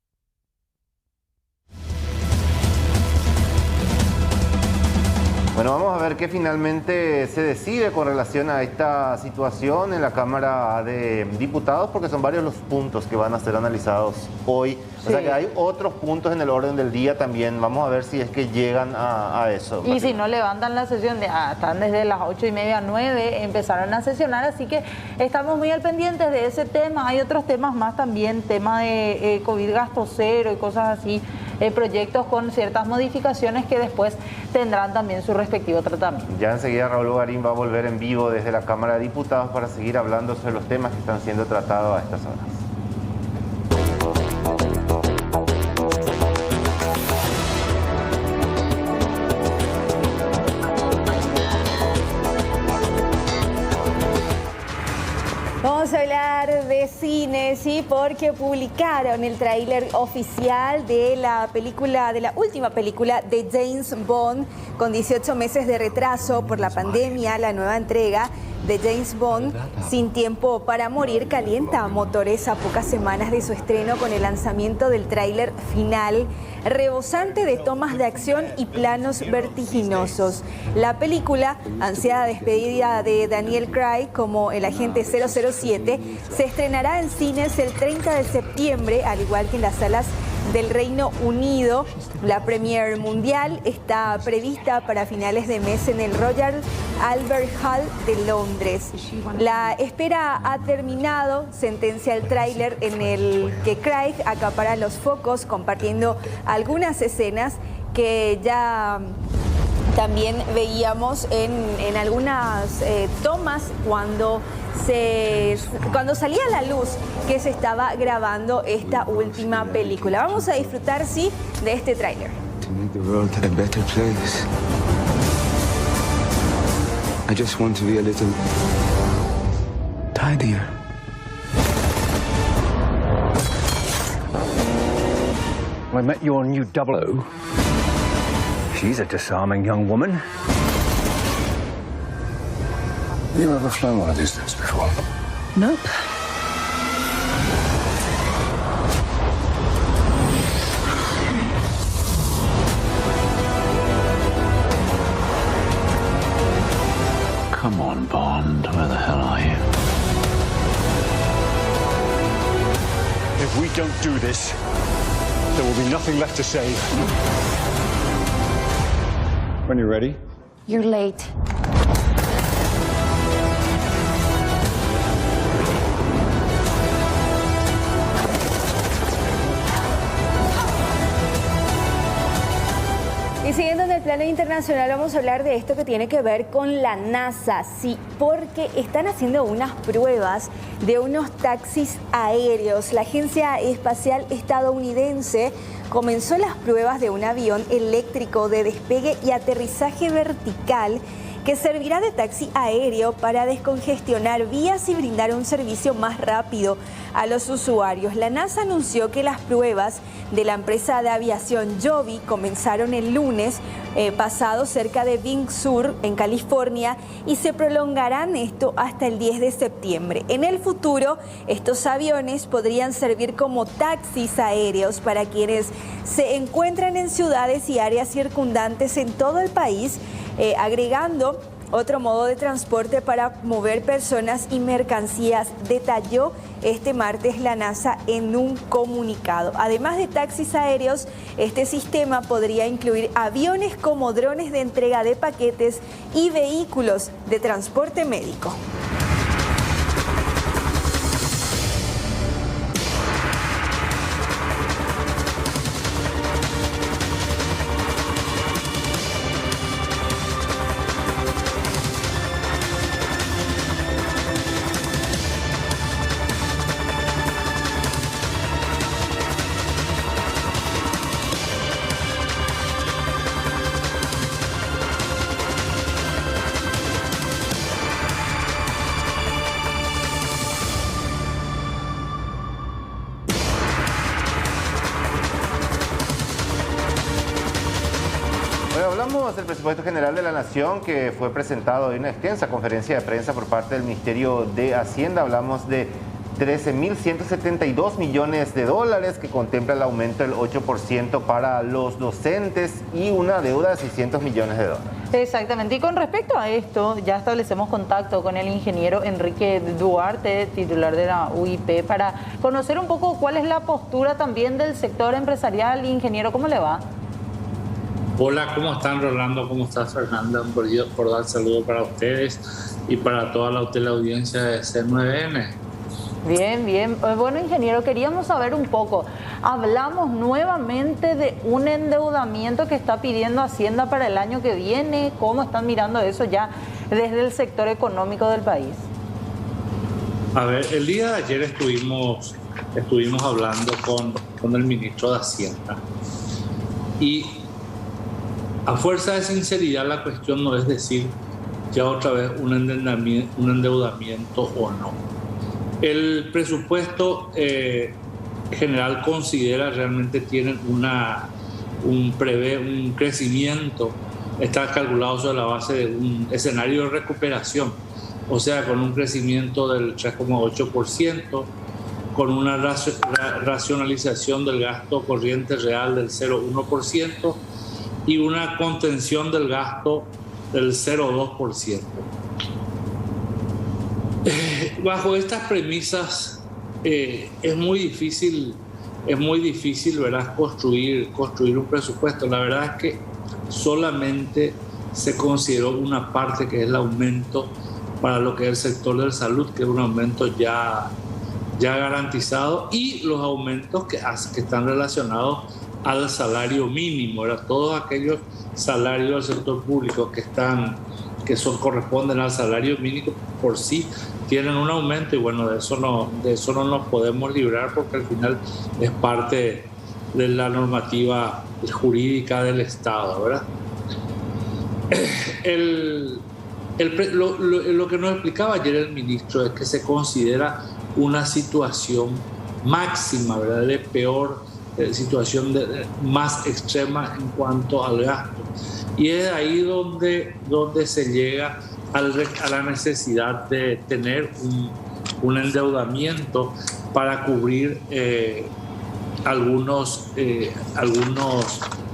qué finalmente se decide con relación a esta situación en la Cámara de Diputados, porque son varios los puntos que van a ser analizados hoy. O sea que hay otros puntos en el orden del día también. Vamos a ver si es que llegan a eso. Y si no levantan la sesión, están desde las 8:30, 9, empezaron a sesionar, así que estamos muy al pendiente de ese tema. Hay otros temas más también, tema de COVID gasto cero y cosas así, proyectos con ciertas modificaciones que después tendrán también su respectivo tratamiento. Ya enseguida Raúl Bogarín va a volver en vivo desde la Cámara de Diputados para seguir hablando sobre los temas que están siendo tratados a estas horas. Vamos a hablar de cine, sí, porque publicaron el tráiler oficial de la última película de James Bond, con 18 meses de retraso por la pandemia. La nueva entrega de James Bond, Sin tiempo para morir, calienta motores a pocas semanas de su estreno con el lanzamiento del tráiler final, rebosante de tomas de acción y planos vertiginosos. La película, ansiada despedida de Daniel Craig como el agente 007, se estrenará en cines el 30 de septiembre, al igual que en las salas del Reino Unido. La premier mundial está prevista para finales de mes en el Royal Albert Hall de Londres. La espera ha terminado, sentencia el tráiler en el que Craig acapara los focos, compartiendo algunas escenas que ya también veíamos en algunas tomas cuando salía a la luz que se estaba grabando esta última película. Vamos a disfrutar, sí, de este tráiler. I just want to be a little tidier. I met your new 00. She's a disarming young woman. You ever flown one of these things before? Nope. Come on, Bond. Where the hell are you? If we don't do this, there will be nothing left to save. When you're ready. You're late. Y siguiendo en el plano internacional, vamos a hablar de esto que tiene que ver con la NASA, sí, porque están haciendo unas pruebas de unos taxis aéreos. La Agencia Espacial Estadounidense comenzó las pruebas de un avión eléctrico de despegue y aterrizaje vertical que servirá de taxi aéreo para descongestionar vías y brindar un servicio más rápido a los usuarios. La NASA anunció que las pruebas de la empresa de aviación Joby comenzaron el lunes pasado cerca de Big Sur, en California, y se prolongarán esto hasta el 10 de septiembre. En el futuro, estos aviones podrían servir como taxis aéreos para quienes se encuentran en ciudades y áreas circundantes en todo el país, agregando otro modo de transporte para mover personas y mercancías, detalló este martes la NASA en un comunicado. Además de taxis aéreos, este sistema podría incluir aviones como drones de entrega de paquetes y vehículos de transporte médico. Hablamos del presupuesto general de la Nación que fue presentado en una extensa conferencia de prensa por parte del Ministerio de Hacienda. Hablamos de 13.172 millones de dólares, que contempla el aumento del 8% para los docentes y una deuda de 600 millones de dólares. Exactamente. Y con respecto a esto, ya establecemos contacto con el ingeniero Enrique Duarte, titular de la UIP, para conocer un poco cuál es la postura también del sector empresarial. Ingeniero, ¿cómo le va? Hola, ¿cómo están, Rolando? ¿Cómo estás, Fernanda? Por dar saludo para ustedes y para toda la audiencia de C9N. Bien, bien. Bueno, ingeniero, queríamos saber un poco. Hablamos nuevamente de un endeudamiento que está pidiendo Hacienda para el año que viene. ¿Cómo están mirando eso ya desde el sector económico del país? A ver, el día de ayer estuvimos hablando con el ministro de Hacienda. Y a fuerza de sinceridad, la cuestión no es decir ya otra vez un endeudamiento o no. El presupuesto general considera realmente tienen prevé un crecimiento, está calculado sobre la base de un escenario de recuperación, o sea, con un crecimiento del 3,8%, con una racionalización del gasto corriente real del 0,1% y una contención del gasto del 0,2%. Bajo estas premisas es muy difícil, ¿verdad?, construir un presupuesto. La verdad es que solamente se consideró una parte, que es el aumento para lo que es el sector de salud, que es un aumento ya garantizado, y los aumentos que están relacionados al salario mínimo, ¿verdad? Todos aquellos salarios del sector público que corresponden al salario mínimo por sí tienen un aumento, y bueno, de eso no nos podemos librar, porque al final es parte de la normativa jurídica del Estado, ¿verdad? Lo que nos explicaba ayer el ministro es que se considera una situación máxima, ¿verdad?, de peor situación más extrema en cuanto al gasto. Y es ahí donde se llega a la necesidad de tener un endeudamiento para cubrir algunos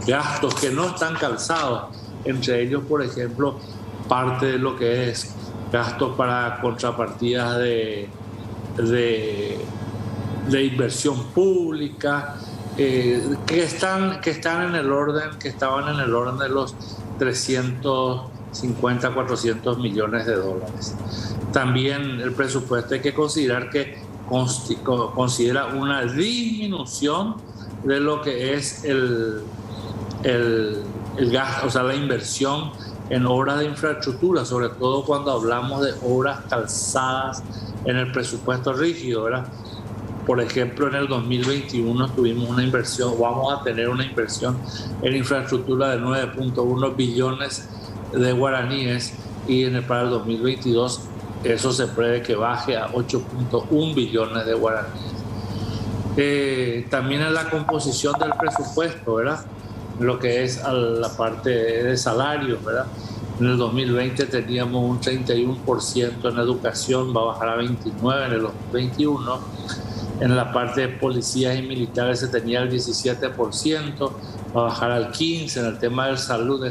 gastos que no están calzados, entre ellos, por ejemplo, parte de lo que es gastos para contrapartidas de inversión pública, que estaban en el orden de los 350, 400 millones de dólares. También el presupuesto hay que considerar que considera una disminución de lo que es el gasto, o sea, la inversión en obras de infraestructura, sobre todo cuando hablamos de obras calzadas en el presupuesto rígido, ¿verdad? Por ejemplo, en el 2021 vamos a tener una inversión en infraestructura de 9.1 billones de guaraníes, y para el 2022 eso se prevé que baje a 8.1 billones de guaraníes. También en la composición del presupuesto, ¿verdad?, lo que es la parte de salarios, ¿verdad? En el 2020 teníamos un 31% en educación, va a bajar a 29% en el 2021. En la parte de policías y militares se tenía el 17%, va a bajar al 15%. En el tema de salud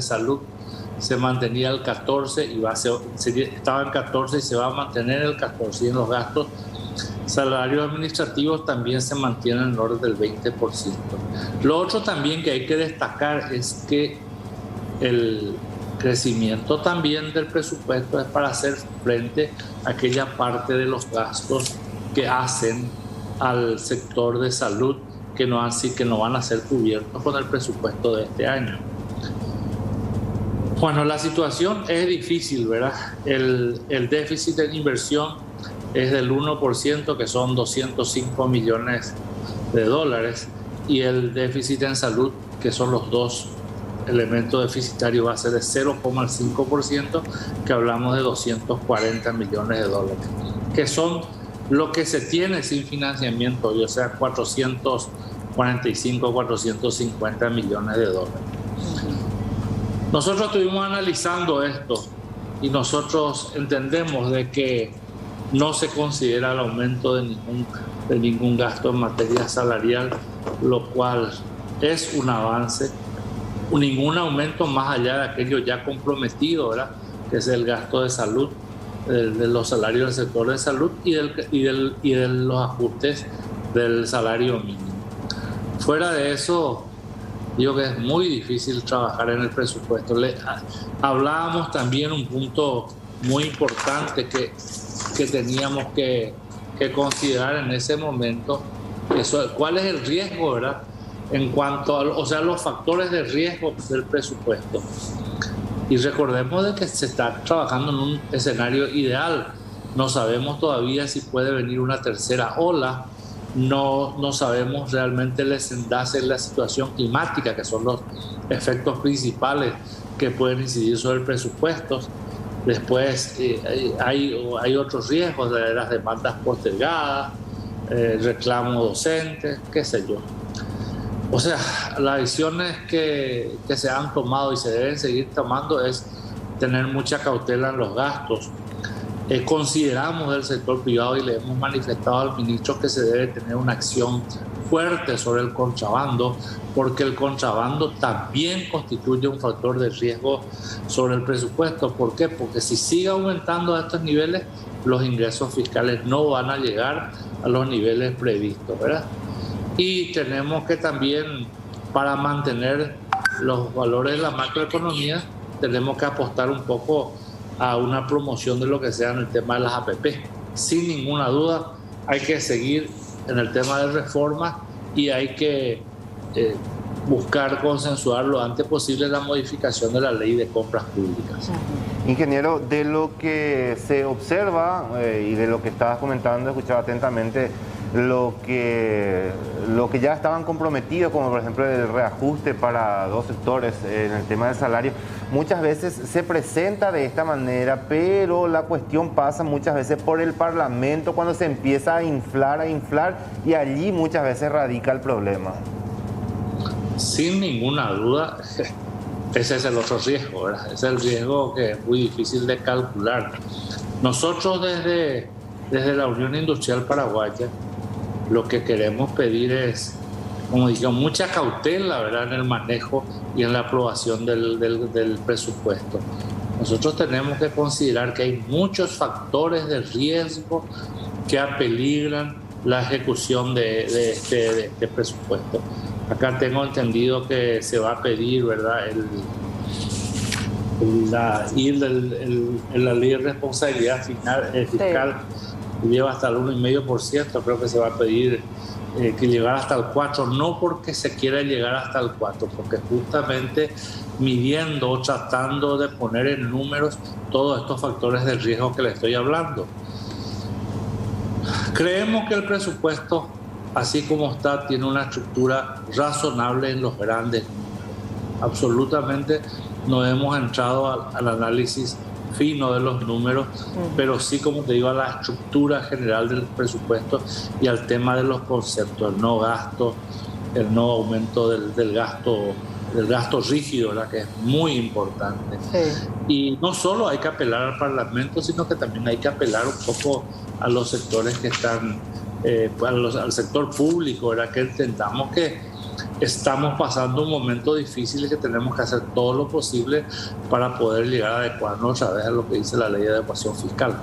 se mantenía el 14%, estaba en 14% y se va a mantener el 14%. Y en los gastos salarios administrativos también se mantienen en el orden del 20%. Lo otro también que hay que destacar es que el crecimiento también del presupuesto es para hacer frente a aquella parte de los gastos que hacen al sector de salud que no van a ser cubiertos con el presupuesto de este año. Bueno, la situación es difícil, ¿verdad? El déficit de inversión es del 1%, que son 205 millones de dólares, y el déficit en salud, que son los dos elementos deficitarios, va a ser de 0,5%, que hablamos de 240 millones de dólares, que son lo que se tiene sin financiamiento, o sea, 445, 450 millones de dólares. Nosotros estuvimos analizando esto y nosotros entendemos de que no se considera el aumento de ningún gasto en materia salarial, lo cual es un avance, ningún aumento más allá de aquello ya comprometido, ¿verdad?, que es el gasto de salud, de los salarios del sector de salud y de los ajustes del salario mínimo. Fuera de eso, digo que es muy difícil trabajar en el presupuesto. Hablábamos también un punto muy importante que teníamos que considerar en ese momento, cuál es el riesgo, ¿verdad?, en cuanto a los factores de riesgo del presupuesto. Y recordemos de que se está trabajando en un escenario ideal. No sabemos todavía si puede venir una tercera ola. No sabemos realmente el desenlace de la situación climática, que son los efectos principales que pueden incidir sobre el presupuesto. Después hay otros riesgos de las demandas postergadas, reclamo docente, qué sé yo. O sea, las decisiones que se han tomado y se deben seguir tomando es tener mucha cautela en los gastos. Consideramos del sector privado y le hemos manifestado al ministro que se debe tener una acción fuerte sobre el contrabando, porque el contrabando también constituye un factor de riesgo sobre el presupuesto. ¿Por qué? Porque si sigue aumentando a estos niveles, los ingresos fiscales no van a llegar a los niveles previstos, ¿verdad? Y tenemos que también, para mantener los valores de la macroeconomía, tenemos que apostar un poco a una promoción de lo que sea en el tema de las APP. Sin ninguna duda, hay que seguir en el tema de reformas y hay que buscar consensuar lo antes posible la modificación de la ley de compras públicas. Ingeniero, de lo que se observa y de lo que estabas comentando, escuchaba atentamente lo que ya estaban comprometidos, como por ejemplo el reajuste para dos sectores en el tema del salario. Muchas veces se presenta de esta manera, pero la cuestión pasa muchas veces por el Parlamento cuando se empieza a inflar, y allí muchas veces radica el problema. Sin ninguna duda, ese es el otro riesgo, ¿verdad? Ese es el riesgo que es muy difícil de calcular. Nosotros desde la Unión Industrial Paraguaya lo que queremos pedir es, como digo, mucha cautela, ¿verdad?, en el manejo y en la aprobación del presupuesto. Nosotros tenemos que considerar que hay muchos factores de riesgo que apeligran la ejecución de este presupuesto. Acá tengo entendido que se va a pedir, ¿verdad?, la ley de responsabilidad fiscal, lleva hasta el 1,5%, creo que se va a pedir que llegar hasta el 4%, no porque se quiera llegar hasta el 4%, porque justamente midiendo o tratando de poner en números todos estos factores de riesgo que le estoy hablando. Creemos que el presupuesto, así como está, tiene una estructura razonable en los grandes números. Absolutamente no hemos entrado al análisis fino de los números, pero sí, como te digo, a la estructura general del presupuesto y al tema de los conceptos, el no gasto, el no aumento del gasto rígido, ¿verdad?, que es muy importante. Sí. Y no solo hay que apelar al Parlamento, sino que también hay que apelar un poco a los sectores que están, al sector público, ¿verdad?, que entendamos que estamos pasando un momento difícil y que tenemos que hacer todo lo posible para poder llegar a adecuarnos otra vez a lo que dice la ley de adecuación fiscal.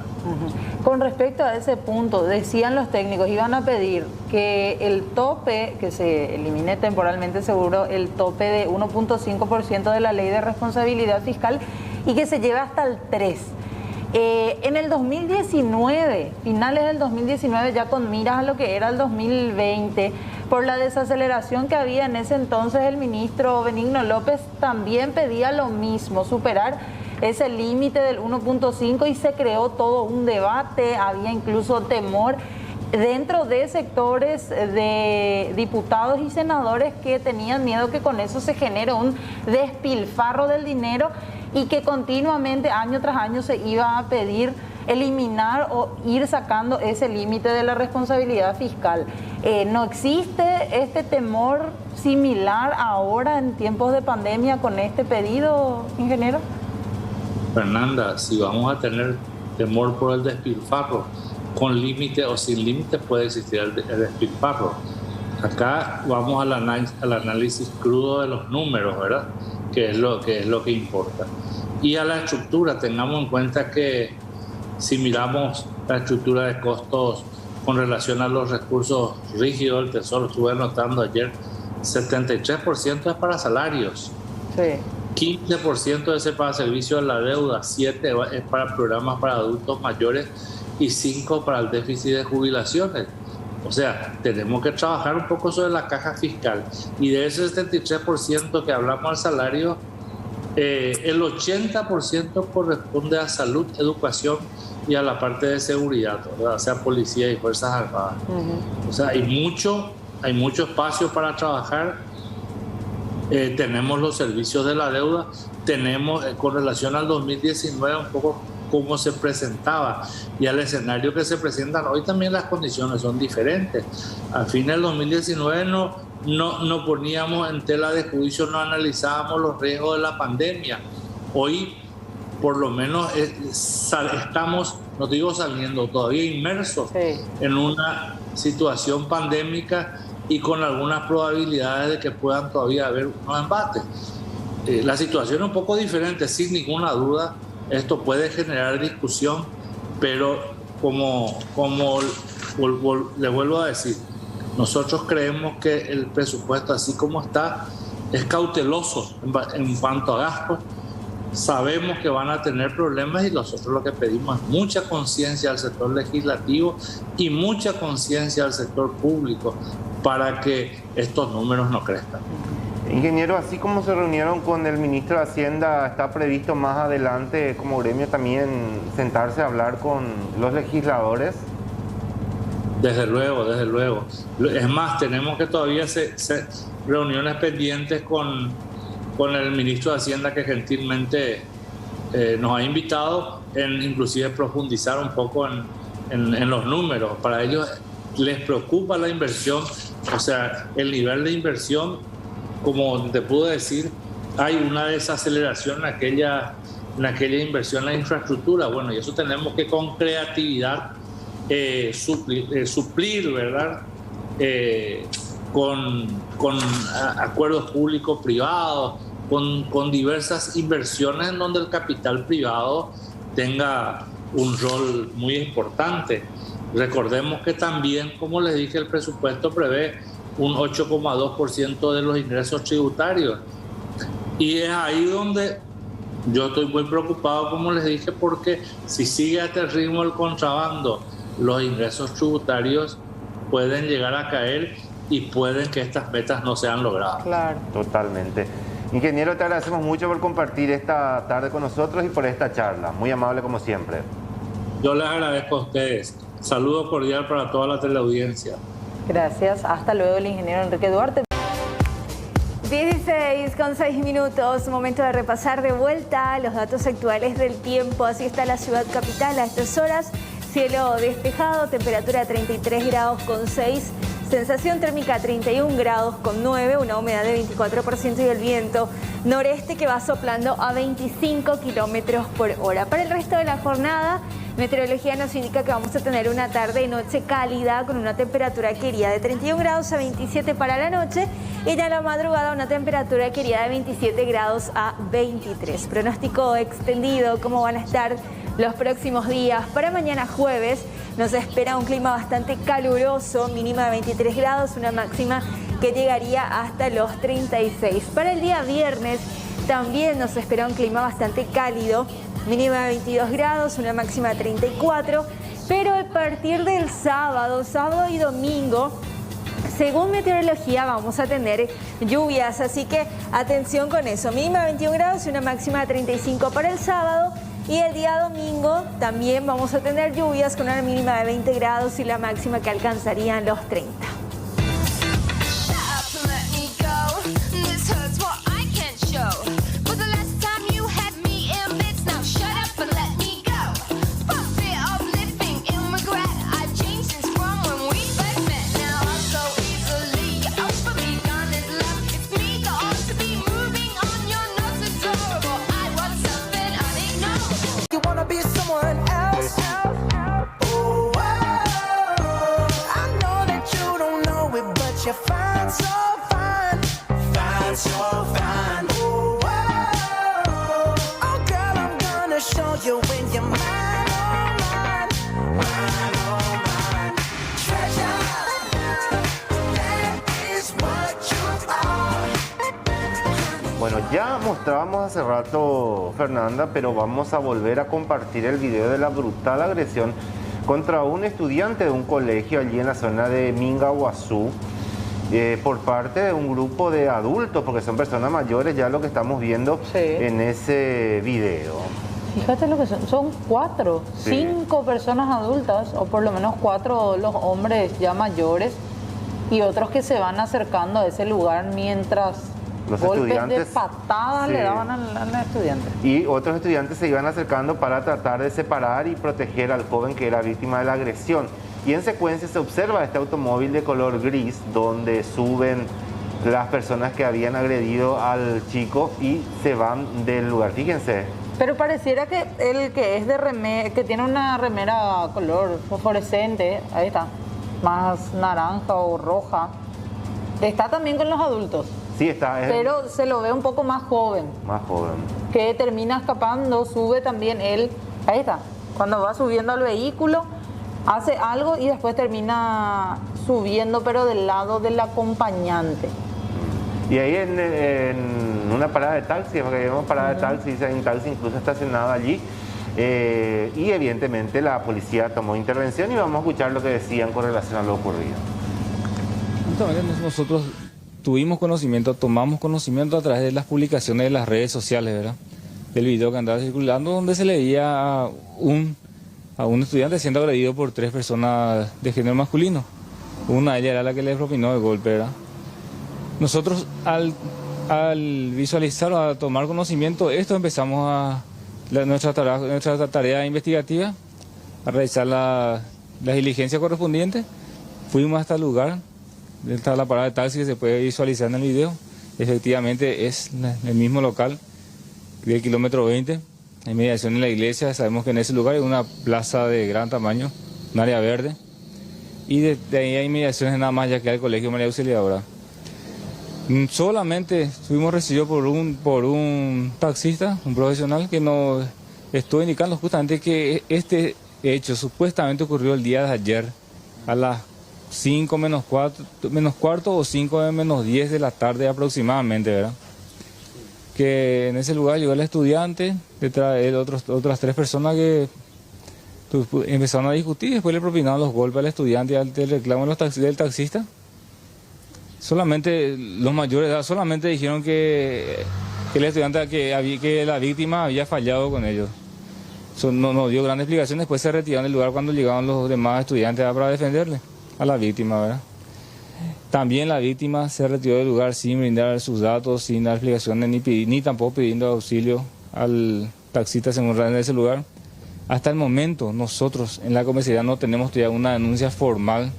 Con respecto a ese punto, decían los técnicos, iban a pedir que el tope, que se elimine temporalmente seguro el tope de 1.5% de la ley de responsabilidad fiscal y que se lleve hasta el 3%. En el 2019, finales del 2019, ya con miras a lo que era el 2020, por la desaceleración que había en ese entonces, el ministro Benigno López también pedía lo mismo, superar ese límite del 1.5, y se creó todo un debate, había incluso temor dentro de sectores de diputados y senadores que tenían miedo que con eso se genere un despilfarro del dinero y que continuamente, año tras año, se iba a pedir eliminar o ir sacando ese límite de la responsabilidad fiscal. ¿No existe este temor similar ahora en tiempos de pandemia con este pedido, ingeniero? Fernanda, si vamos a tener temor por el despilfarro, con límite o sin límite puede existir el despilfarro. Acá vamos al análisis crudo de los números, ¿verdad? Que es lo que importa. Y a la estructura, tengamos en cuenta que si miramos la estructura de costos con relación a los recursos rígidos del Tesoro, estuve anotando ayer, 73% es para salarios. Sí. 15% es para servicio de la deuda, 7% es para programas para adultos mayores y 5% para el déficit de jubilaciones. O sea, tenemos que trabajar un poco sobre la caja fiscal. Y de ese 73% que hablamos al salario, el 80% corresponde a salud, educación y a la parte de seguridad, ¿verdad? O sea, policía y fuerzas armadas. O sea, hay mucho espacio para trabajar. Tenemos los servicios de la deuda, tenemos con relación al 2019 un poco cómo se presentaba y al escenario que se presentan hoy también las condiciones son diferentes. Al fin del 2019 no poníamos en tela de juicio, no analizábamos los riesgos de la pandemia. Hoy por lo menos estamos, no digo saliendo, todavía inmersos en una situación pandémica y con algunas probabilidades de que puedan todavía haber unos embates. La situación es un poco diferente, sin ninguna duda. Esto puede generar discusión, pero como le vuelvo a decir, nosotros creemos que el presupuesto, así como está, es cauteloso en cuanto a gastos. Sabemos que van a tener problemas y nosotros lo que pedimos es mucha conciencia al sector legislativo y mucha conciencia al sector público para que estos números no crezcan. Ingeniero, así como se reunieron con el ministro de Hacienda, ¿está previsto más adelante como gremio también sentarse a hablar con los legisladores? Desde luego, desde luego. Es más, tenemos que todavía reuniones pendientes con el ministro de Hacienda, que gentilmente nos ha invitado en inclusive profundizar un poco en los números. Para ellos les preocupa la inversión, o sea, el nivel de inversión. Como te pude decir, hay una desaceleración en aquella inversión en la infraestructura. Bueno, y eso tenemos que con creatividad suplir, ¿verdad? Con acuerdos público-privados, con diversas inversiones en donde el capital privado tenga un rol muy importante. Recordemos que también, como les dije, el presupuesto prevé un 8,2% de los ingresos tributarios. Y es ahí donde yo estoy muy preocupado, como les dije, porque si sigue a este ritmo el contrabando, los ingresos tributarios pueden llegar a caer y pueden que estas metas no sean logradas. Claro. Totalmente. Ingeniero, te agradecemos mucho por compartir esta tarde con nosotros y por esta charla. Muy amable como siempre. Yo les agradezco a ustedes. Saludo cordial para toda la teleaudiencia. Gracias. Hasta luego, el ingeniero Enrique Duarte. 16:06, momento de repasar de vuelta los datos actuales del tiempo. Así está la ciudad capital a estas horas. Cielo despejado, temperatura 33 grados con 6, sensación térmica 31 grados con 9, una humedad de 24% y el viento noreste que va soplando a 25 kilómetros por hora. Para el resto de la jornada, meteorología nos indica que vamos a tener una tarde y noche cálida con una temperatura que iría de 31 grados a 27 para la noche y ya en la madrugada una temperatura que iría de 27 grados a 23. Pronóstico extendido, cómo van a estar los próximos días. Para mañana jueves nos espera un clima bastante caluroso, mínima de 23 grados, una máxima que llegaría hasta los 36. Para el día viernes también nos espera un clima bastante cálido, mínima de 22 grados, una máxima de 34, pero a partir del sábado y domingo, según meteorología, vamos a tener lluvias, así que atención con eso, mínima de 21 grados y una máxima de 35 para el sábado, y el día domingo también vamos a tener lluvias con una mínima de 20 grados y la máxima que alcanzarían los 30. Be someone else. Oh, mostrábamos hace rato, Fernanda, pero vamos a volver a compartir el video de la brutal agresión contra un estudiante de un colegio allí en la zona de Mingaguazú por parte de un grupo de adultos, porque son personas mayores, ya lo que estamos viendo en ese video. Fíjate lo que son 5 personas adultas, o por lo menos 4 los hombres ya mayores, y otros que se van acercando a ese lugar mientras los golpes de patadas le daban al estudiante. Y otros estudiantes se iban acercando para tratar de separar y proteger al joven que era víctima de la agresión. Y en secuencia se observa este automóvil de color gris donde suben las personas que habían agredido al chico y se van del lugar. Fíjense. Pero pareciera que el que es de que tiene una remera color fosforescente, ahí está, más naranja o roja, está también con los adultos. Sí, está. Pero se lo ve un poco más joven. Más joven. Que termina escapando, sube también él, ahí está, cuando va subiendo al vehículo, hace algo y después termina subiendo, pero del lado del acompañante. Y ahí en una parada de taxi, porque vemos parada de taxi, hay un taxi incluso estacionado allí, y evidentemente la policía tomó intervención y vamos a escuchar lo que decían con relación a lo ocurrido. Nosotros tuvimos conocimiento, tomamos conocimiento a través de las publicaciones de las redes sociales, ¿verdad? Del video que andaba circulando, donde se leía a un estudiante siendo agredido por 3 personas de género masculino. Una de ellas era la que le propinó el golpe, ¿verdad? Nosotros al visualizar o a tomar conocimiento de esto empezamos nuestra tarea investigativa, a realizar las diligencias correspondientes. Fuimos hasta el lugar, está la parada de taxi que se puede visualizar en el video. Efectivamente es el mismo local del kilómetro 20, en mediación de la iglesia. Sabemos que en ese lugar hay una plaza de gran tamaño, un área verde, y de ahí hay mediaciones nada más ya que el Colegio María Auxiliadora. Solamente fuimos recibidos por un taxista, un profesional, que nos estuvo indicando justamente que este hecho supuestamente ocurrió el día de ayer a las 5 menos cuarto o 5 menos 10 de la tarde aproximadamente, ¿verdad? Que en ese lugar llegó el estudiante, detrás de él otras 3 personas que empezaron a discutir, después le propinaron los golpes al estudiante y al reclamo del taxista. Solamente los mayores de edad solamente dijeron que el estudiante, que la víctima había fallado con ellos. No dio grandes explicaciones, después se retiraron del lugar cuando llegaron los demás estudiantes para defenderle a la víctima, ¿verdad? También la víctima se retiró del lugar sin brindar sus datos, sin dar explicaciones, ni tampoco pidiendo auxilio al taxista según en ese lugar. Hasta el momento nosotros en la comisaría no tenemos todavía una denuncia formal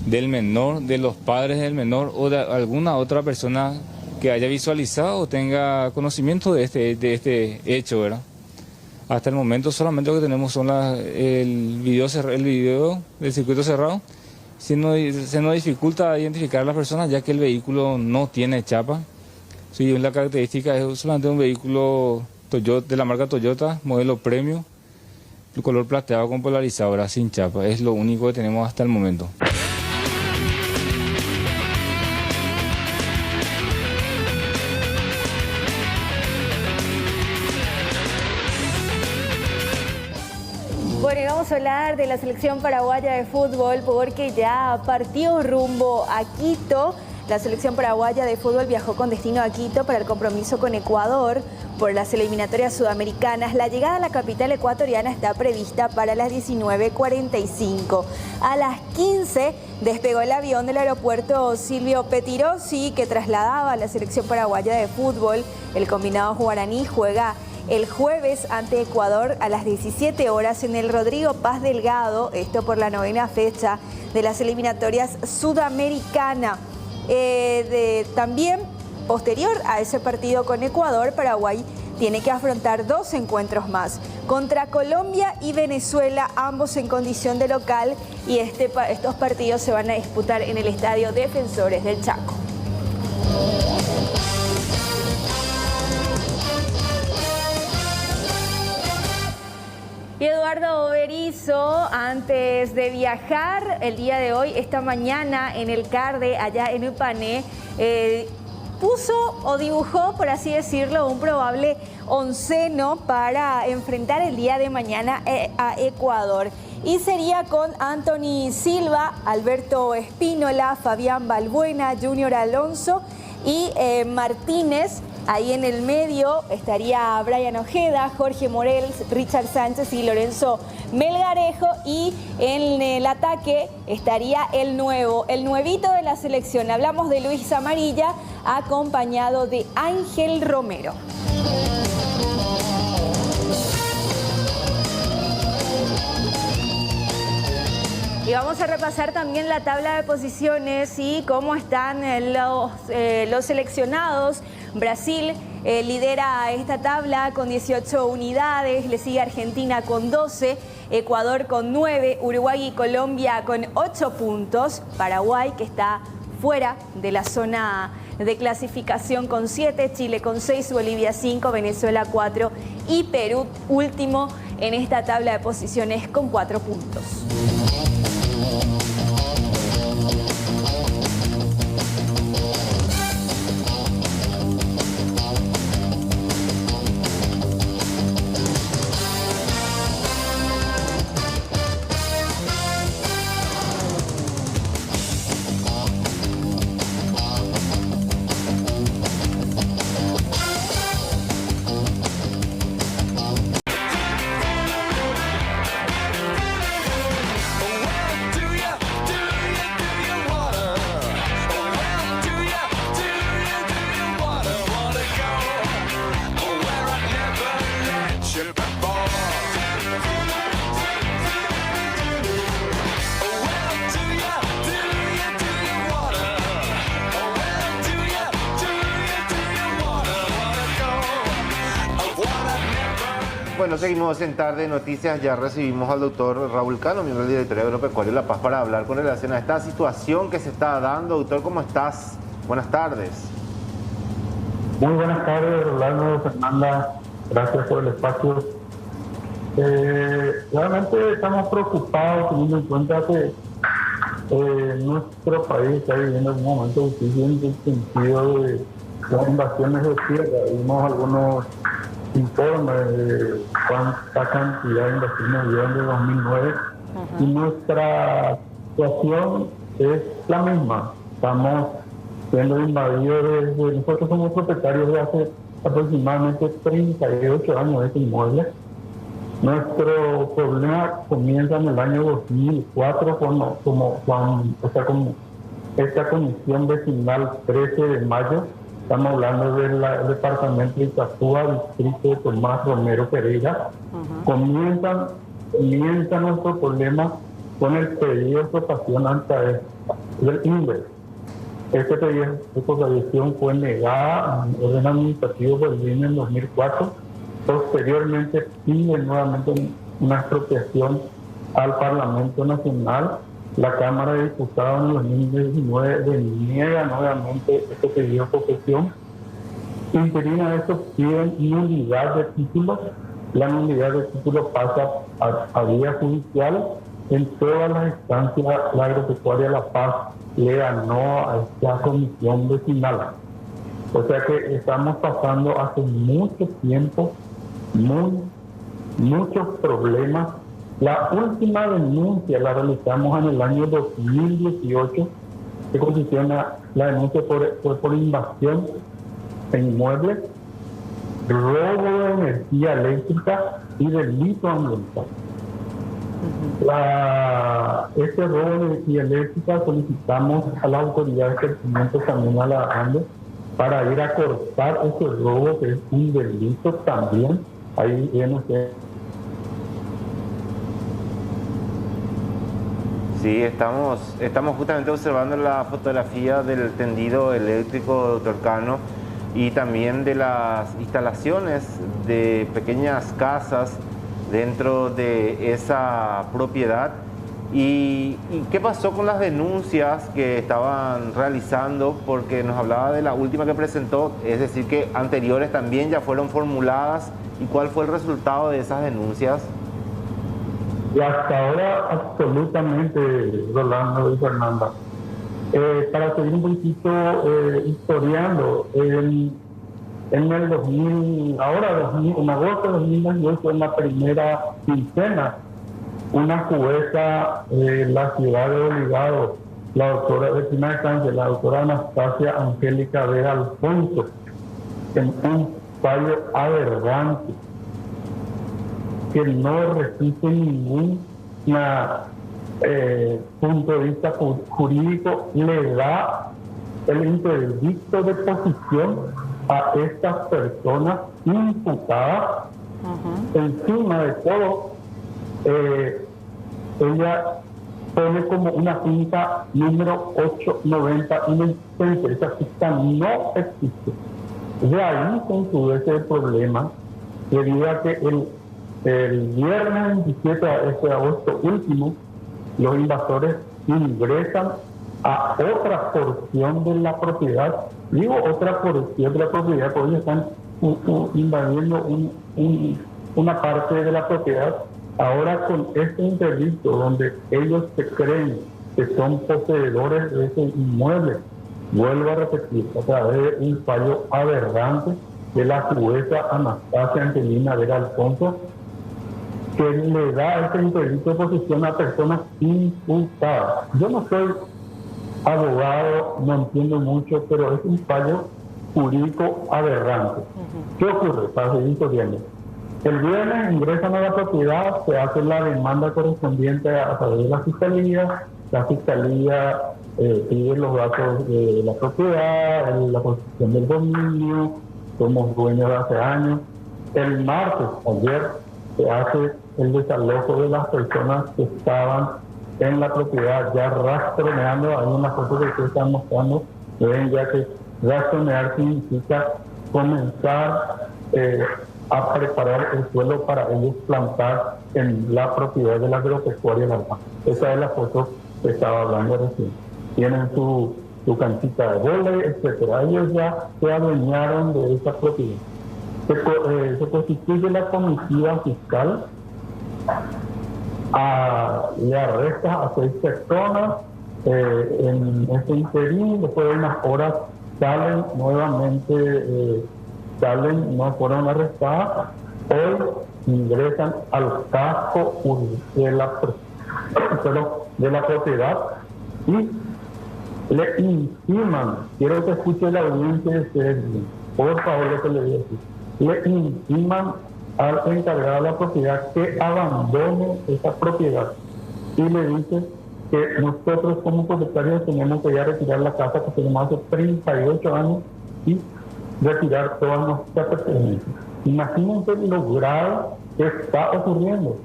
del menor, de los padres del menor o de alguna otra persona que haya visualizado o tenga conocimiento de este hecho, ¿verdad? Hasta el momento solamente lo que tenemos son el video del circuito cerrado. Se nos dificulta identificar a las personas ya que el vehículo no tiene chapa. Sí, la característica es solamente un vehículo Toyota, de la marca Toyota, modelo premium, el color plateado con polarizadora, sin chapa. Es lo único que tenemos hasta el momento. Bueno, y vamos a hablar de la selección paraguaya de fútbol porque ya partió rumbo a Quito. La selección paraguaya de fútbol viajó con destino a Quito para el compromiso con Ecuador por las eliminatorias sudamericanas. La llegada a la capital ecuatoriana está prevista para las 19:45. A las 15 despegó el avión del aeropuerto Silvio Pettirossi que trasladaba a la selección paraguaya de fútbol. El combinado guaraní juega el jueves ante Ecuador a las 17 horas en el Rodrigo Paz Delgado, esto por la 9ª fecha de las eliminatorias sudamericanas. También posterior a ese partido con Ecuador, Paraguay tiene que afrontar 2 encuentros más contra Colombia y Venezuela, ambos en condición de local, y estos partidos se van a disputar en el Estadio Defensores del Chaco. Y Eduardo Berizzo, antes de viajar el día de hoy, esta mañana en el CARDE, allá en Upané, puso o dibujó, por así decirlo, un probable onceno para enfrentar el día de mañana a Ecuador. Y sería con Anthony Silva, Alberto Espínola, Fabián Balbuena, Junior Alonso y Martínez. Ahí en el medio estaría Brian Ojeda, Jorge Morel, Richard Sánchez y Lorenzo Melgarejo. Y en el ataque estaría el nuevito de la selección. Hablamos de Luis Amarilla, acompañado de Ángel Romero. Y vamos a repasar también la tabla de posiciones y cómo están los seleccionados. Brasil lidera esta tabla con 18 unidades, le sigue Argentina con 12, Ecuador con 9, Uruguay y Colombia con 8 puntos, Paraguay, que está fuera de la zona de clasificación, con 7, Chile con 6, Bolivia 5, Venezuela 4 y Perú último en esta tabla de posiciones con 4 puntos. Bueno, seguimos en Tarde Noticias. Ya recibimos al doctor Raúl Cano, miembro del Directorio Agropecuario La Paz, para hablar con relación a esta situación que se está dando. Doctor, ¿cómo estás? Buenas tardes. Muy buenas tardes, Rolando, Fernanda. Gracias por el espacio. Realmente estamos preocupados teniendo en cuenta que nuestro país está viviendo un momento difícil en el sentido de las invasiones de tierra. Vimos algunos informes de cuánta cantidad de invasiones hubo en el 2009 y nuestra situación es la misma. Estamos siendo invadidos nosotros somos propietarios de hace aproximadamente 38 años de este inmueble. Nuestro problema comienza en el año 2004 como esta comisión vecinal 13 de mayo. Estamos hablando del departamento de Itazúa, distrito de Tomás Romero Pereira. Comienza nuestro problema con el pedido de expropiación ante el INDE. Este pedido de expropiación fue negada en orden administrativo por el INDE en 2004. Posteriormente pide nuevamente una expropiación al Parlamento Nacional. La Cámara de Diputados en el 2019 deniega nuevamente este pedido de expropiación. Interina a eso piden nulidad de títulos. La nulidad de títulos pasa a vía judicial. En todas las instancias, la Agropecuaria La Paz le ganó a esta comisión vecinal. O sea que estamos pasando hace mucho tiempo muchos problemas. La última denuncia la realizamos en el año 2018, que condiciona la denuncia por invasión en inmuebles, robo de energía eléctrica y delito ambiental. Este robo de energía eléctrica solicitamos a las autoridades pertinentes, también a la ANDE, para ir a cortar ese robo, que es un delito también. Ahí viene Sí, estamos justamente observando la fotografía del tendido eléctrico, doctor Cano, y también de las instalaciones de pequeñas casas dentro de esa propiedad. ¿Y qué pasó con las denuncias que estaban realizando? Porque nos hablaba de la última que presentó, es decir, que anteriores también ya fueron formuladas. ¿Y cuál fue el resultado de esas denuncias? Y hasta ahora, absolutamente, Rolando y Fernanda. Para seguir un poquito historiando, en el 2000, en agosto de 2018, en la primera quincena, una jueza de la ciudad de Obligado, la doctora de primera instancia, la doctora Anastasia Angélica Vega Alfonso, en un fallo aberrante que no resiste ningún punto de vista jurídico, le da el interdicto de posición a estas personas imputadas. Encima de todo, ella pone como una finca número 890 inexistente. Esa finca no existe. De ahí se introduce el problema, debido a que el viernes 27 de agosto último, los invasores ingresan a otra porción de la propiedad. Digo otra porción de la propiedad porque están invadiendo una parte de la propiedad. Ahora con este interdicto, donde ellos se creen que son poseedores de ese inmueble, vuelvo a repetir, a través de un fallo aberrante de la jueza Anastasia Angelina Vera Alfonso, que le da este interdicto de posición a personas imputadas. Yo no soy abogado, no entiendo mucho, pero es un fallo jurídico aberrante. ¿Qué ocurre? Para seguir historiando. El viernes ingresan a la propiedad, se hace la demanda correspondiente a través de la fiscalía pide los datos de la propiedad, la constitución del dominio, somos dueños de hace años. El martes, ayer, se hace el desalojo de las personas que estaban en la propiedad, ya rastroneando. Hay una foto que ustedes están mostrando, ven ya que rastronear significa comenzar a preparar el suelo para ellos plantar en la propiedad de la agropecuaria Larma. Esa es la foto que estaba hablando recién. Tienen su canchita de vóley, etcétera. Ellos ya se adueñaron de esa propiedad. Se constituye la comitiva fiscal, le arresta a 6 personas en este interín. Después de unas horas salen nuevamente, no fueron arrestadas. Hoy ingresan al casco de la propiedad y le intiman, quiero que escuche la audiencia de ustedes, por favor, lo que le voy a decir, le intiman al encargado de la propiedad que abandone esa propiedad y le dice que nosotros como propietarios tenemos que ya retirar la casa que tenemos hace 38 años y retirar todas nuestras pertenencias. Imagínense lo grave que está ocurriendo.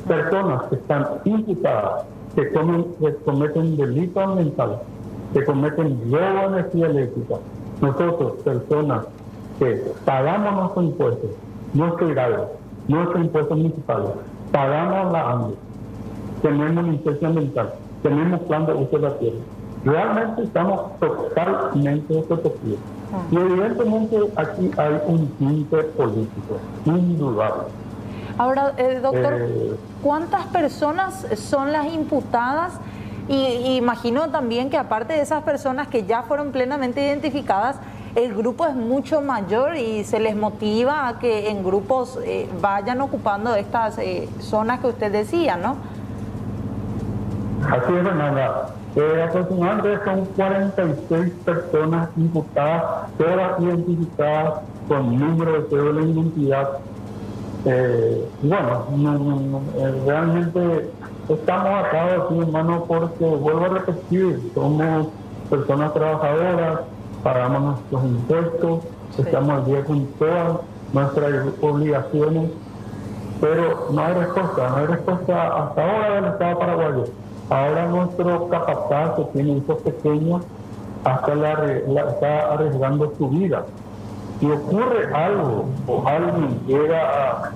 Personas que están imputadas, que cometen delitos ambientales, que cometen robo de energía eléctrica. Nosotros, personas que pagamos nuestros impuestos, nuestro grado, nuestros impuestos municipales, pagamos la ANDE, tenemos licencia ambiental, tenemos plan de uso de la tierra. Realmente estamos totalmente protegidos. Y evidentemente aquí hay un tinte político, indudable. Ahora, doctor, ¿cuántas personas son las imputadas? Y imagino también que aparte de esas personas que ya fueron plenamente identificadas, el grupo es mucho mayor y se les motiva a que en grupos vayan ocupando estas zonas que usted decía, ¿no? Así es, Fernanda. Aproximadamente son 46 personas imputadas, todas identificadas con número de cédula de identidad. Realmente estamos atados aquí, hermano, porque vuelvo a repetir, somos personas trabajadoras, pagamos nuestros impuestos, estamos al día con todas nuestras obligaciones, pero no hay respuesta hasta ahora del Estado paraguayo. Ahora nuestro capataz, que tiene hijos pequeños, hasta está arriesgando su vida. Si ocurre algo o alguien llega a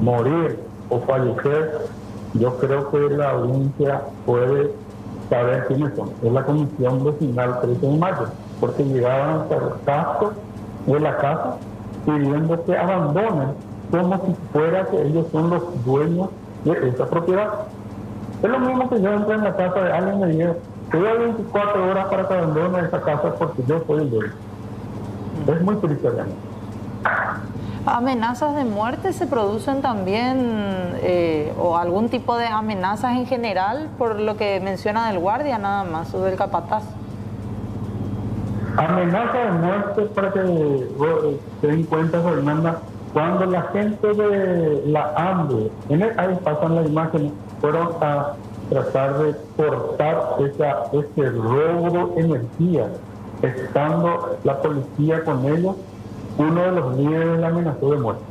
morir o fallecer, yo creo que la audiencia puede saber quiénes son. Es la Comisión Vecinal 13 de mayo, porque llegaban hasta el casco de la casa pidiendo que abandonen como si fuera que ellos son los dueños de esa propiedad. Es lo mismo que yo entré en la casa de alguien y me diga, Te doy 24 horas para que abandones esa casa porque yo soy el dueño. Es muy triste, ¿verdad? ¿Amenazas de muerte se producen también o algún tipo de amenazas en general por lo que menciona del guardia nada más o del capataz? Amenaza de muerte para que te den cuenta, Fernanda, cuando la gente de la AMBE, ahí pasan las imágenes, fueron a tratar de cortar ese robo de energía, estando la policía con ellos, uno de los líderes la amenazó de muerte.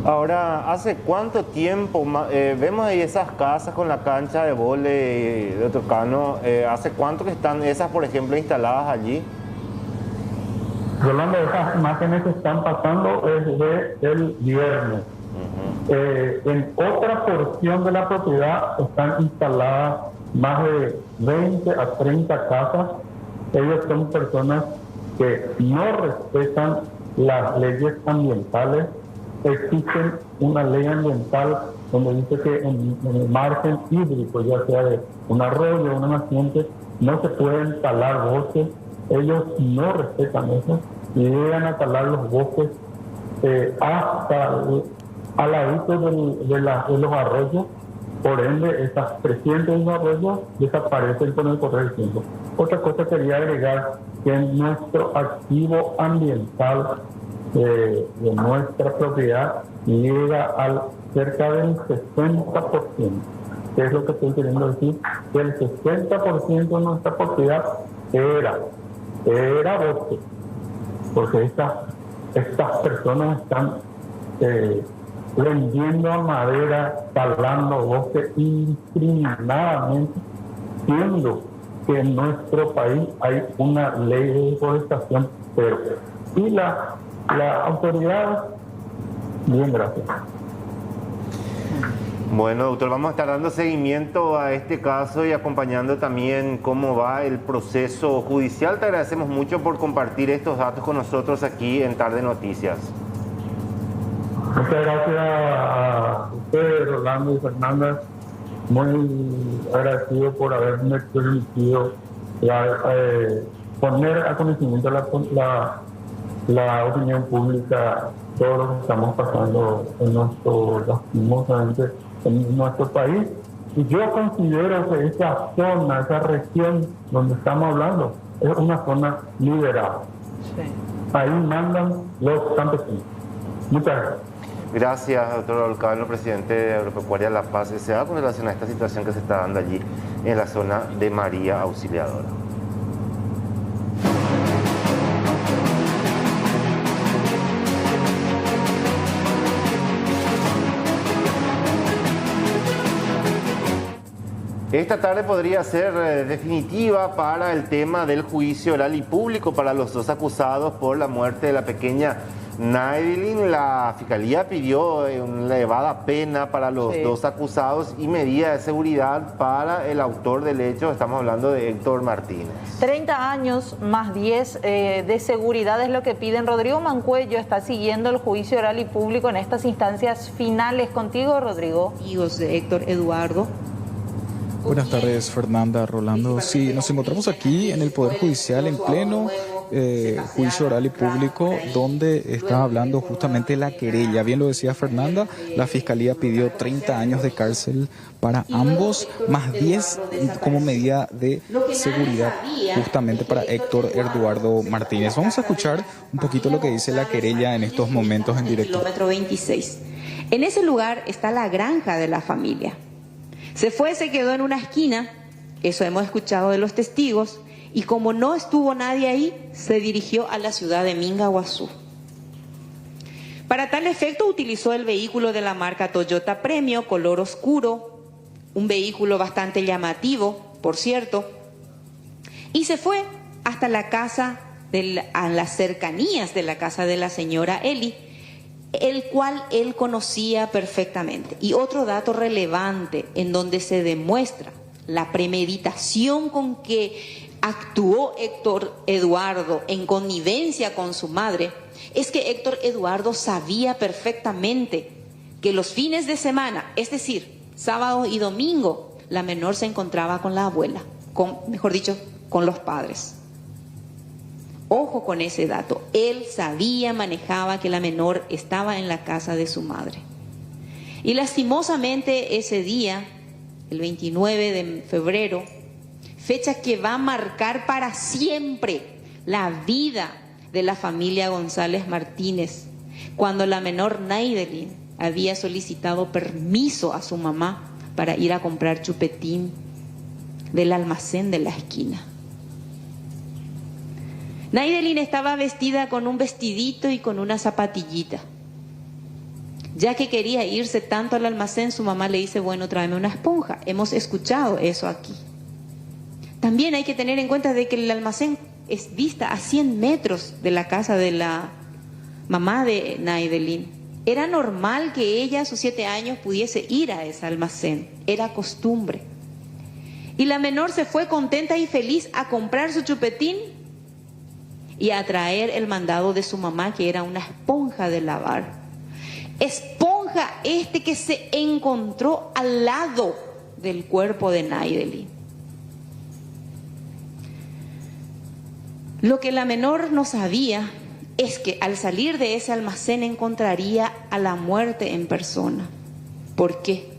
Ahora, ¿hace cuánto tiempo vemos ahí esas casas con la cancha de vóley de Tocano? ¿Hace cuánto que están esas, por ejemplo, instaladas allí? Rolando, esas imágenes que están pasando desde el viernes. En otra porción de la propiedad están instaladas más de 20 a 30 casas. Ellos son personas que no respetan las leyes ambientales. Existe una ley ambiental donde dice que en el margen hídrico, ya sea de un arroyo o una naciente, no se pueden talar bosques. Ellos no respetan eso y llegan a talar los bosques hasta al ladito de los arroyos. Por ende, esas 300 arroyos desaparecen con el correr del tiempo. Otra cosa quería agregar, que en nuestro activo ambiental de nuestra propiedad llega al cerca del 60%. ¿Qué es lo que estoy queriendo decir? Que el 60% de nuestra propiedad era bosque, porque estas personas están vendiendo madera, talando bosque indiscriminadamente, siendo que en nuestro país hay una ley de deforestación, pero y la autoridad, bien, gracias. Bueno, doctor, vamos a estar dando seguimiento a este caso y acompañando también cómo va el proceso judicial. Te agradecemos mucho por compartir estos datos con nosotros aquí en Tarde Noticias. Muchas gracias a ustedes, Rolando y Fernanda. Muy agradecido por haberme permitido poner a conocimiento la opinión pública todo lo que estamos pasando lastimosamente en nuestro país. Y yo considero que esa zona, esa región donde estamos hablando, es una zona liberada. Sí. Ahí mandan los campesinos. Muchas gracias. Gracias, doctor Olcano, presidente de Agropecuaria La Paz S.A., con relación a esta situación que se está dando allí en la zona de María Auxiliadora. Esta tarde podría ser definitiva para el tema del juicio oral y público para los dos acusados por la muerte de la pequeña Nailin. La Fiscalía pidió una elevada pena para los dos acusados y medida de seguridad para el autor del hecho. Estamos hablando de Héctor Martínez. 30 años más 10 de seguridad es lo que piden. Rodrigo Mancuello está siguiendo el juicio oral y público en estas instancias finales. Contigo, Rodrigo. Amigos de Héctor Eduardo. Buenas tardes, Fernanda, Rolando. Sí, nos encontramos aquí en el Poder Judicial en pleno juicio oral y público, donde está hablando justamente la querella. Bien lo decía Fernanda, la Fiscalía pidió 30 años de cárcel para ambos, más 10 como medida de seguridad justamente para Héctor Eduardo Martínez. Vamos a escuchar un poquito lo que dice la querella en estos momentos en directo. Kilómetro 26. En ese lugar está la granja de la familia. Se quedó en una esquina, eso hemos escuchado de los testigos, y como no estuvo nadie ahí, se dirigió a la ciudad de Mingaguazú. Para tal efecto utilizó el vehículo de la marca Toyota Premio, color oscuro, un vehículo bastante llamativo, por cierto, y se fue hasta la casa, a las cercanías de la casa de la señora Eli, el cual él conocía perfectamente. Y otro dato relevante en donde se demuestra la premeditación con que actuó Héctor Eduardo en connivencia con su madre, es que Héctor Eduardo sabía perfectamente que los fines de semana, es decir, sábado y domingo, la menor se encontraba con la abuela, mejor dicho, con los padres. Ojo con ese dato. Él sabía, manejaba que la menor estaba en la casa de su madre. Y lastimosamente ese día, el 29 de febrero, fecha que va a marcar para siempre la vida de la familia González Martínez, cuando la menor Naidelin había solicitado permiso a su mamá para ir a comprar chupetín del almacén de la esquina. Naidelin estaba vestida con un vestidito y con una zapatillita. Ya que quería irse tanto al almacén, su mamá le dice, bueno, tráeme una esponja. Hemos escuchado eso aquí. También hay que tener en cuenta de que el almacén es vista a 100 metros de la casa de la mamá de Naidelin. Era normal que ella a sus 7 años pudiese ir a ese almacén. Era costumbre. Y la menor se fue contenta y feliz a comprar su chupetín y a traer el mandado de su mamá, que era una esponja de lavar. Esponja que se encontró al lado del cuerpo de Naidelin. Lo que la menor no sabía es que al salir de ese almacén encontraría a la muerte en persona. ¿Por qué?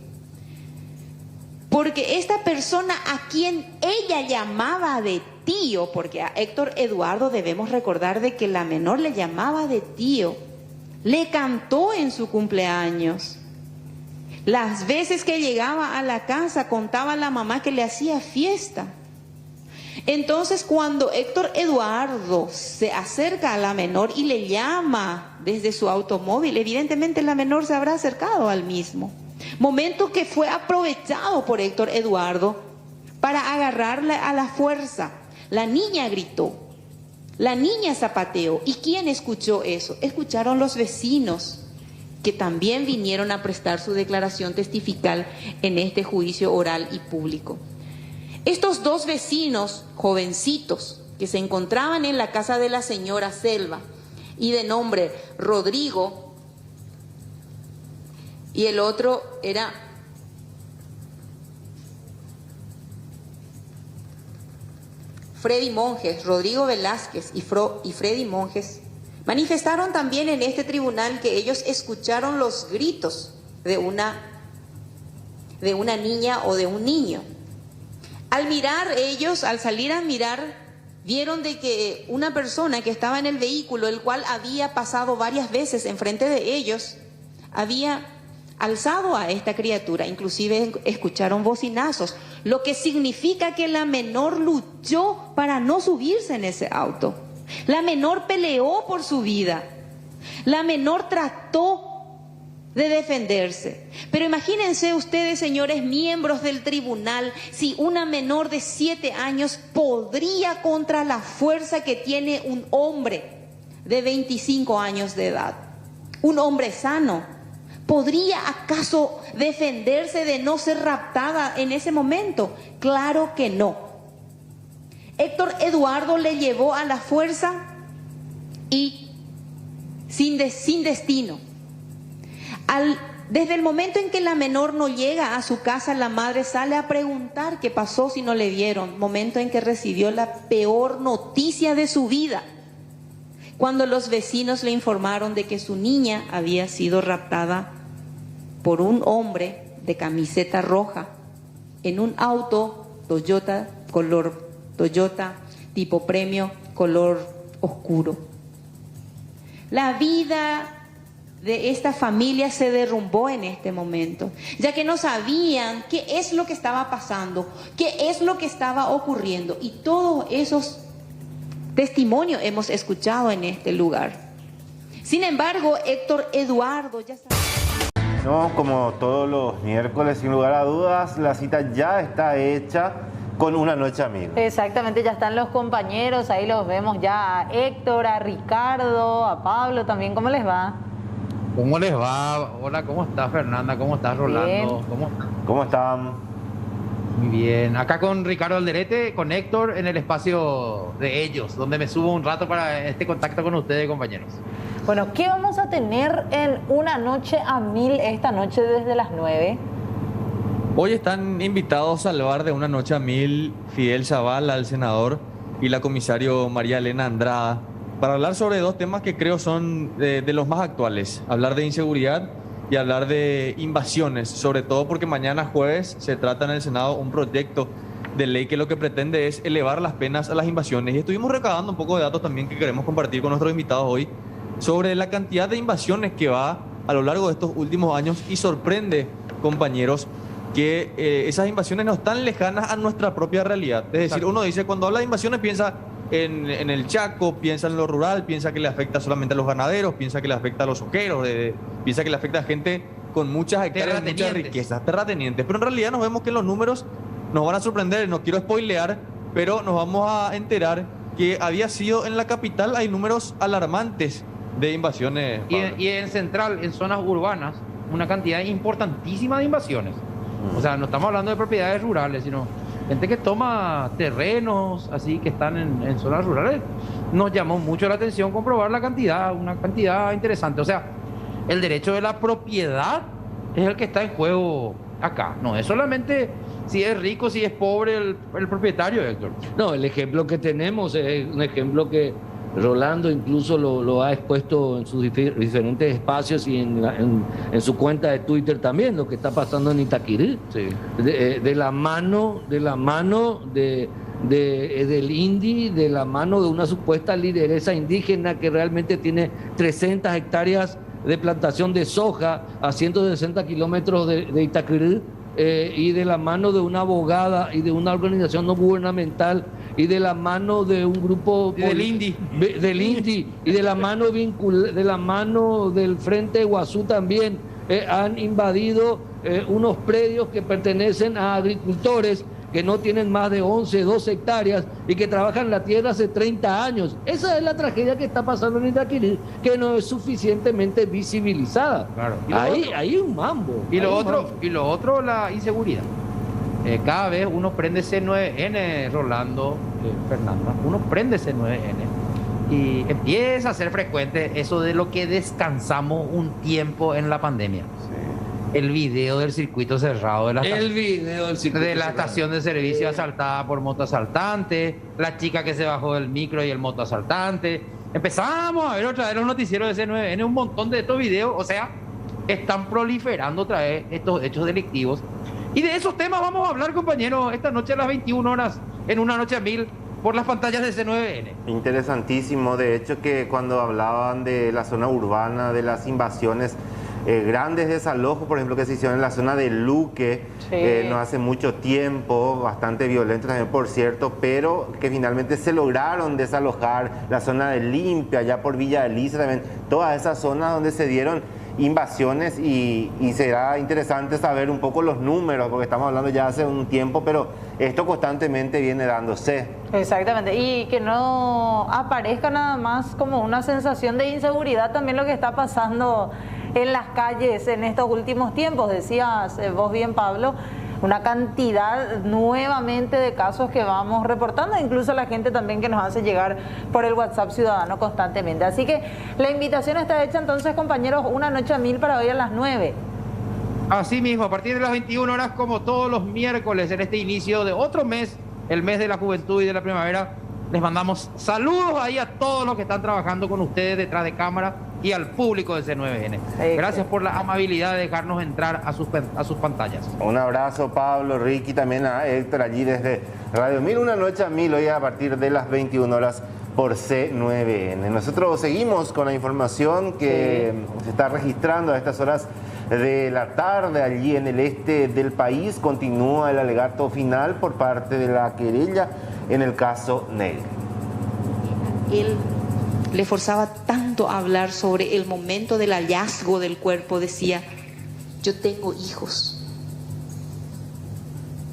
Porque esta persona a quien ella llamaba de tío, porque a Héctor Eduardo debemos recordar de que la menor le llamaba de tío, le cantó en su cumpleaños. Las veces que llegaba a la casa contaba a la mamá que le hacía fiesta. Entonces cuando Héctor Eduardo se acerca a la menor y le llama desde su automóvil, evidentemente la menor se habrá acercado al mismo. Momento que fue aprovechado por Héctor Eduardo para agarrarla a la fuerza. La niña gritó, la niña zapateó. ¿Y quién escuchó eso? Escucharon los vecinos, que también vinieron a prestar su declaración testifical en este juicio oral y público. Estos dos vecinos jovencitos que se encontraban en la casa de la señora Selva, y de nombre Rodrigo, y el otro era Freddy Monjes, Rodrigo Velázquez y Freddy Monjes, manifestaron también en este tribunal que ellos escucharon los gritos de una niña o de un niño. Al mirar ellos, al salir a mirar, vieron de que una persona que estaba en el vehículo, el cual había pasado varias veces enfrente de ellos, había alzado a esta criatura. Inclusive escucharon bocinazos, lo que significa que la menor luchó para no subirse en ese auto. La menor peleó por su vida. La menor trató de defenderse. Pero imagínense ustedes, señores miembros del tribunal, si una menor de 7 años podría contra la fuerza que tiene un hombre de 25 años de edad. Un hombre sano. ¿Podría acaso defenderse de no ser raptada en ese momento? Claro que no. Héctor Eduardo le llevó a la fuerza y sin destino. Desde el momento en que la menor no llega a su casa, la madre sale a preguntar qué pasó si no le vieron. Momento en que recibió la peor noticia de su vida, cuando los vecinos le informaron de que su niña había sido raptada por un hombre de camiseta roja en un auto Toyota, color Toyota, tipo premio, color oscuro. La vida de esta familia se derrumbó en este momento, ya que no sabían qué es lo que estaba pasando, qué es lo que estaba ocurriendo, y todos esos testimonios hemos escuchado en este lugar. Sin embargo, Héctor Eduardo ya sabe. No, como todos los miércoles, sin lugar a dudas, la cita ya está hecha con Una Noche Amigo. Exactamente, ya están los compañeros, ahí los vemos ya, a Héctor, a Ricardo, a Pablo también. ¿Cómo les va? ¿Cómo les va? Hola, ¿cómo estás, Fernanda? ¿Cómo estás, Rolando? Bien. ¿Cómo están? Muy bien. Acá con Ricardo Alderete, con Héctor, en el espacio de ellos, donde me subo un rato para este contacto con ustedes, compañeros. Bueno, ¿qué vamos a tener en Una Noche a Mil esta noche desde las 9? Hoy están invitados al bar de Una Noche a Mil Fidel Zavala, el senador, y la comisario María Elena Andrada, para hablar sobre dos temas que creo son de los más actuales. Hablar de inseguridad y hablar de invasiones, sobre todo porque mañana jueves se trata en el Senado un proyecto de ley que lo que pretende es elevar las penas a las invasiones. Y estuvimos recabando un poco de datos también que queremos compartir con nuestros invitados hoy sobre la cantidad de invasiones que va a lo largo de estos últimos años, y sorprende, compañeros, que esas invasiones no están lejanas a nuestra propia realidad. Es decir, uno dice, cuando habla de invasiones piensa en el Chaco, piensa en lo rural, piensa que le afecta solamente a los ganaderos, piensa que le afecta a los ojeros, piensa que le afecta a gente con muchas hectáreas, muchas riquezas, terratenientes. Pero en realidad nos vemos que los números nos van a sorprender. No quiero spoilear, pero nos vamos a enterar que había sido en la capital hay números alarmantes de invasiones. Y en central, en zonas urbanas, una cantidad importantísima de invasiones. O sea, no estamos hablando de propiedades rurales, sino gente que toma terrenos así que están en zonas rurales. Nos llamó mucho la atención comprobar la cantidad, una cantidad interesante. O sea, el derecho de la propiedad es el que está en juego acá. No es solamente si es rico, si es pobre el propietario, Héctor. No, el ejemplo que tenemos es un ejemplo que Rolando incluso lo ha expuesto en sus diferentes espacios y en su cuenta de Twitter también, lo que está pasando en Itaquirí. Sí. De la mano del INDI, de la mano de una supuesta lideresa indígena que realmente tiene 300 hectáreas de plantación de soja a 160 kilómetros de Itaquirí, y de la mano de una abogada y de una organización no gubernamental, y de la mano de un grupo del INDI y de la mano del Frente Guazú también, han invadido unos predios que pertenecen a agricultores que no tienen más de 11, 12 hectáreas y que trabajan la tierra hace 30 años. Esa es la tragedia que está pasando en Itaquirí, que no es suficientemente visibilizada. Claro. Ahí un mambo. Y lo otro, la inseguridad. Cada vez uno prende C9N, Rolando, Fernanda, uno prende C9N y empieza a ser frecuente eso de lo que descansamos un tiempo en la pandemia. El video del circuito cerrado de la estación de servicio asaltada por motoasaltante, la chica que se bajó del micro y el motoasaltante. Empezamos a ver otra vez los noticieros de C9N, un montón de estos videos. O sea, están proliferando otra vez estos hechos delictivos. Y de esos temas vamos a hablar, compañeros, esta noche a las 21 horas, en Una Noche a Mil, por las pantallas de C9N. Interesantísimo, de hecho, que cuando hablaban de la zona urbana, de las invasiones, grandes desalojos, por ejemplo, que se hicieron en la zona de Luque, no hace mucho tiempo, bastante violentos también, por cierto, pero que finalmente se lograron desalojar. La zona de Limpia, allá por Villa Elisa también, todas esas zonas donde se dieron invasiones, y será interesante saber un poco los números, porque estamos hablando ya hace un tiempo, pero esto constantemente viene dándose. Exactamente, y que no aparezca nada más como una sensación de inseguridad también lo que está pasando en las calles en estos últimos tiempos. Decías vos bien, Pablo, una cantidad nuevamente de casos que vamos reportando, incluso la gente también que nos hace llegar por el WhatsApp Ciudadano constantemente. Así que la invitación está hecha entonces, compañeros, Una Noche a Mil para hoy a las 9. Así mismo, a partir de las 21 horas, como todos los miércoles en este inicio de otro mes, el mes de la juventud y de la primavera, les mandamos saludos ahí a todos los que están trabajando con ustedes detrás de cámara y al público de C9N. Gracias por la amabilidad de dejarnos entrar a sus pantallas. Un abrazo, Pablo, Ricky, también a Héctor allí desde Radio 1000. Una Noche a Mil hoy a partir de las 21 horas por C9N. Nosotros seguimos con la información que se está registrando a estas horas de la tarde allí en el este del país. Continúa el alegato final por parte de la querella en el caso Negri. Él le forzaba tanto a hablar sobre el momento del hallazgo del cuerpo. Decía: yo tengo hijos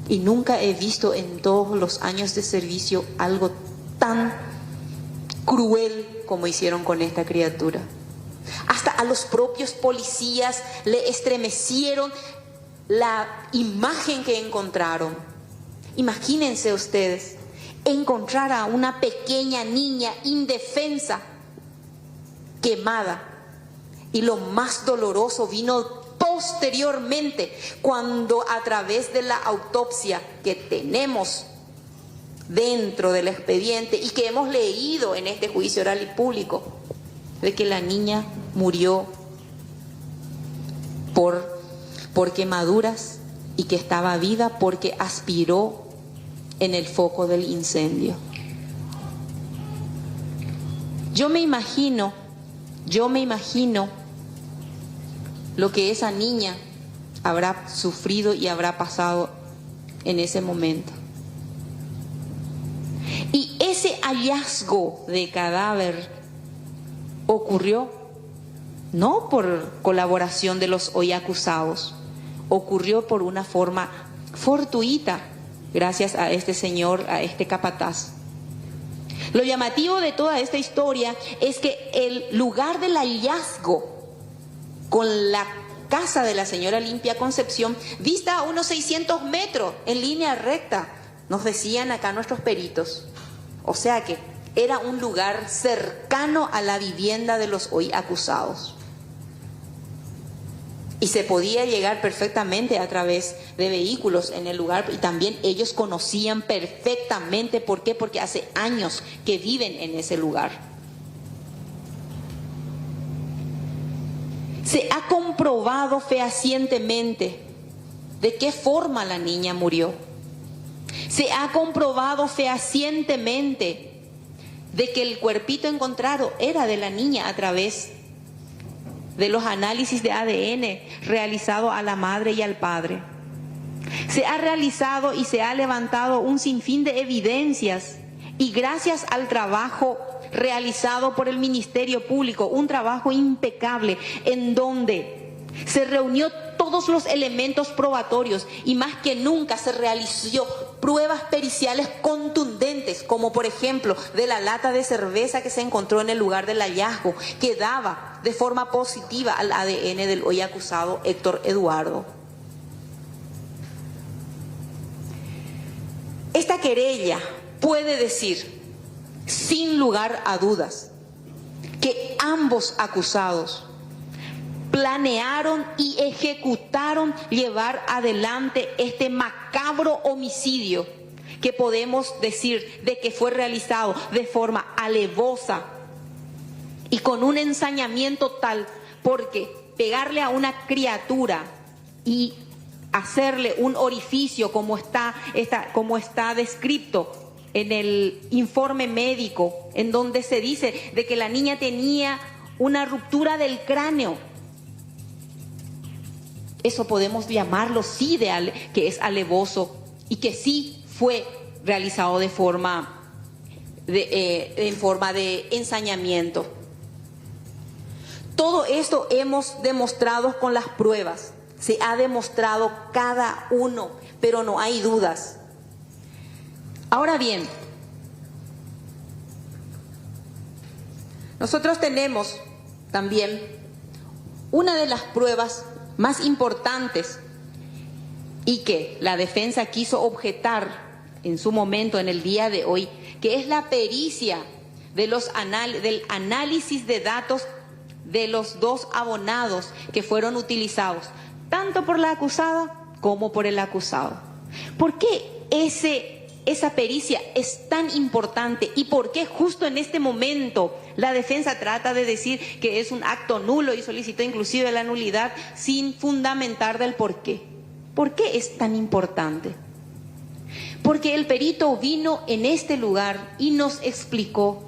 y nunca he visto en todos los años de servicio algo tan cruel como hicieron con esta criatura. Hasta a los propios policías le estremecieron la imagen que encontraron. Imagínense ustedes encontrar a una pequeña niña indefensa, quemada, y lo más doloroso vino posteriormente, cuando a través de la autopsia que tenemos dentro del expediente y que hemos leído en este juicio oral y público, de que la niña murió por quemaduras y que estaba viva porque aspiró en el foco del incendio. Yo me imagino lo que esa niña habrá sufrido y habrá pasado en ese momento. Y ese hallazgo de cadáver ocurrió no por colaboración de los hoy acusados, ocurrió por una forma fortuita, gracias a este señor, a este capataz. Lo llamativo de toda esta historia es que el lugar del hallazgo con la casa de la señora Limpia Concepción dista a unos 600 metros en línea recta, nos decían acá nuestros peritos. O sea que era un lugar cercano a la vivienda de los hoy acusados. Y se podía llegar perfectamente a través de vehículos en el lugar, y también ellos conocían perfectamente. ¿Por qué? Porque hace años que viven en ese lugar. Se ha comprobado fehacientemente de qué forma la niña murió. Se ha comprobado fehacientemente de que el cuerpito encontrado era de la niña a través de los análisis de ADN realizados a la madre y al padre. Se ha realizado y se ha levantado un sinfín de evidencias, y gracias al trabajo realizado por el Ministerio Público, un trabajo impecable en donde se reunió todos los elementos probatorios y más que nunca se realizó pruebas periciales contundentes, como por ejemplo de la lata de cerveza que se encontró en el lugar del hallazgo, que daba de forma positiva al ADN del hoy acusado Héctor Eduardo. Esta querella puede decir, sin lugar a dudas, que ambos acusados planearon y ejecutaron llevar adelante este macabro homicidio, que podemos decir de que fue realizado de forma alevosa y con un ensañamiento tal, porque pegarle a una criatura y hacerle un orificio como está descrito en el informe médico, en donde se dice de que la niña tenía una ruptura del cráneo. Eso podemos llamarlo sí que es alevoso y que sí fue realizado de forma de ensañamiento. Todo esto hemos demostrado con las pruebas. Se ha demostrado cada uno, pero no hay dudas. Ahora bien, nosotros tenemos también una de las pruebas más importantes y que la defensa quiso objetar en su momento, en el día de hoy, que es la pericia del análisis de datos de los dos abonados que fueron utilizados, tanto por la acusada como por el acusado. ¿Por qué esa pericia es tan importante y por qué justo en este momento la defensa trata de decir que es un acto nulo y solicitó inclusive la nulidad sin fundamentar del por qué? ¿Por qué es tan importante? Porque el perito vino en este lugar y nos explicó,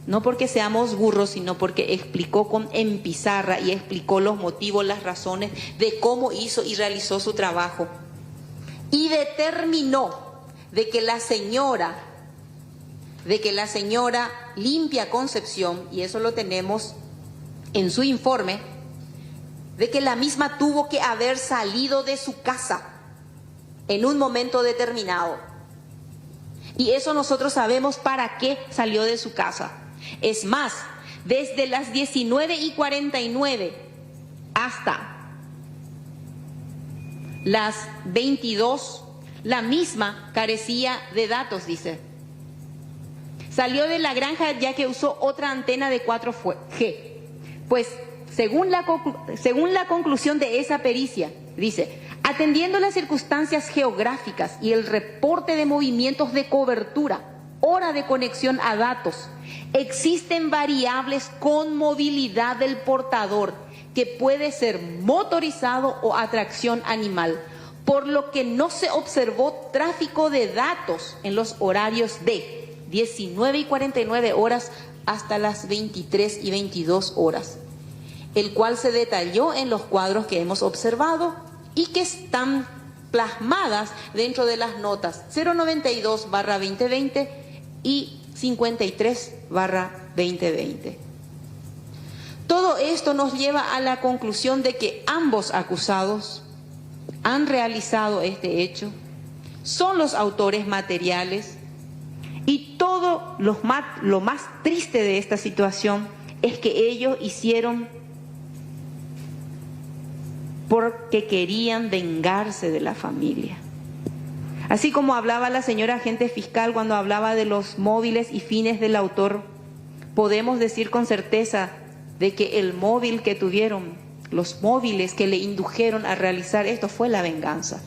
no porque seamos burros, sino porque explicó en pizarra y explicó los motivos, las razones de cómo hizo y realizó su trabajo. Y determinó de que la señora Limpia Concepción, y eso lo tenemos en su informe, de que la misma tuvo que haber salido de su casa en un momento determinado. Y eso nosotros sabemos para qué salió de su casa. Es más, desde las 19:49 hasta las 22, la misma carecía de datos, dice. Salió de la granja ya que usó otra antena de 4G. Pues según la conclusión de esa pericia, dice, atendiendo las circunstancias geográficas y el reporte de movimientos de cobertura, hora de conexión a datos, existen variables con movilidad del portador que puede ser motorizado o a tracción animal, por lo que no se observó tráfico de datos en los horarios de 19 y 49 horas hasta las 23 y 22 horas, el cual se detalló en los cuadros que hemos observado y que están plasmadas dentro de las notas 092/2020 y 53/2020. Todo esto nos lleva a la conclusión de que ambos acusados han realizado este hecho, son los autores materiales, y todo lo más triste de esta situación es que ellos hicieron porque querían vengarse de la familia. Así como hablaba la señora agente fiscal cuando hablaba de los móviles y fines del autor, podemos decir con certeza de que el móvil que tuvieron, los móviles que le indujeron a realizar esto fue la venganza.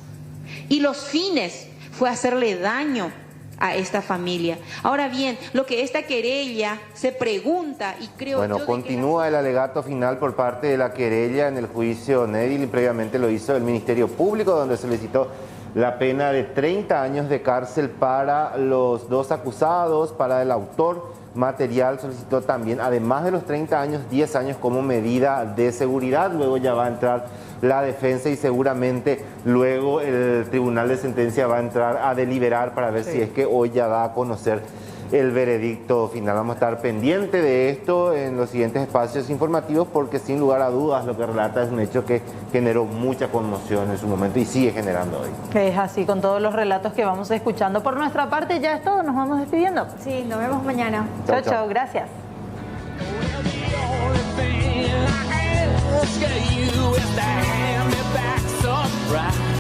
Y los fines fue hacerle daño a esta familia. Ahora bien, lo que esta querella se pregunta, y creo Bueno, continúa el alegato final por parte de la querella en el juicio Nedil, y previamente lo hizo el Ministerio Público, donde solicitó la pena de 30 años de cárcel para los dos acusados, para el autor material solicitó también, además de los 30 años, 10 años como medida de seguridad. Luego ya va a entrar la defensa y seguramente luego el tribunal de sentencia va a entrar a deliberar para ver si es que hoy ya da a conocer el veredicto final. Vamos a estar pendientes de esto en los siguientes espacios informativos, porque sin lugar a dudas lo que relata es un hecho que generó mucha conmoción en su momento y sigue generando hoy. Es así con todos los relatos que vamos escuchando. Por nuestra parte ya es todo, nos vamos despidiendo. Sí, nos vemos mañana. Chao, chao, gracias. Ask you if that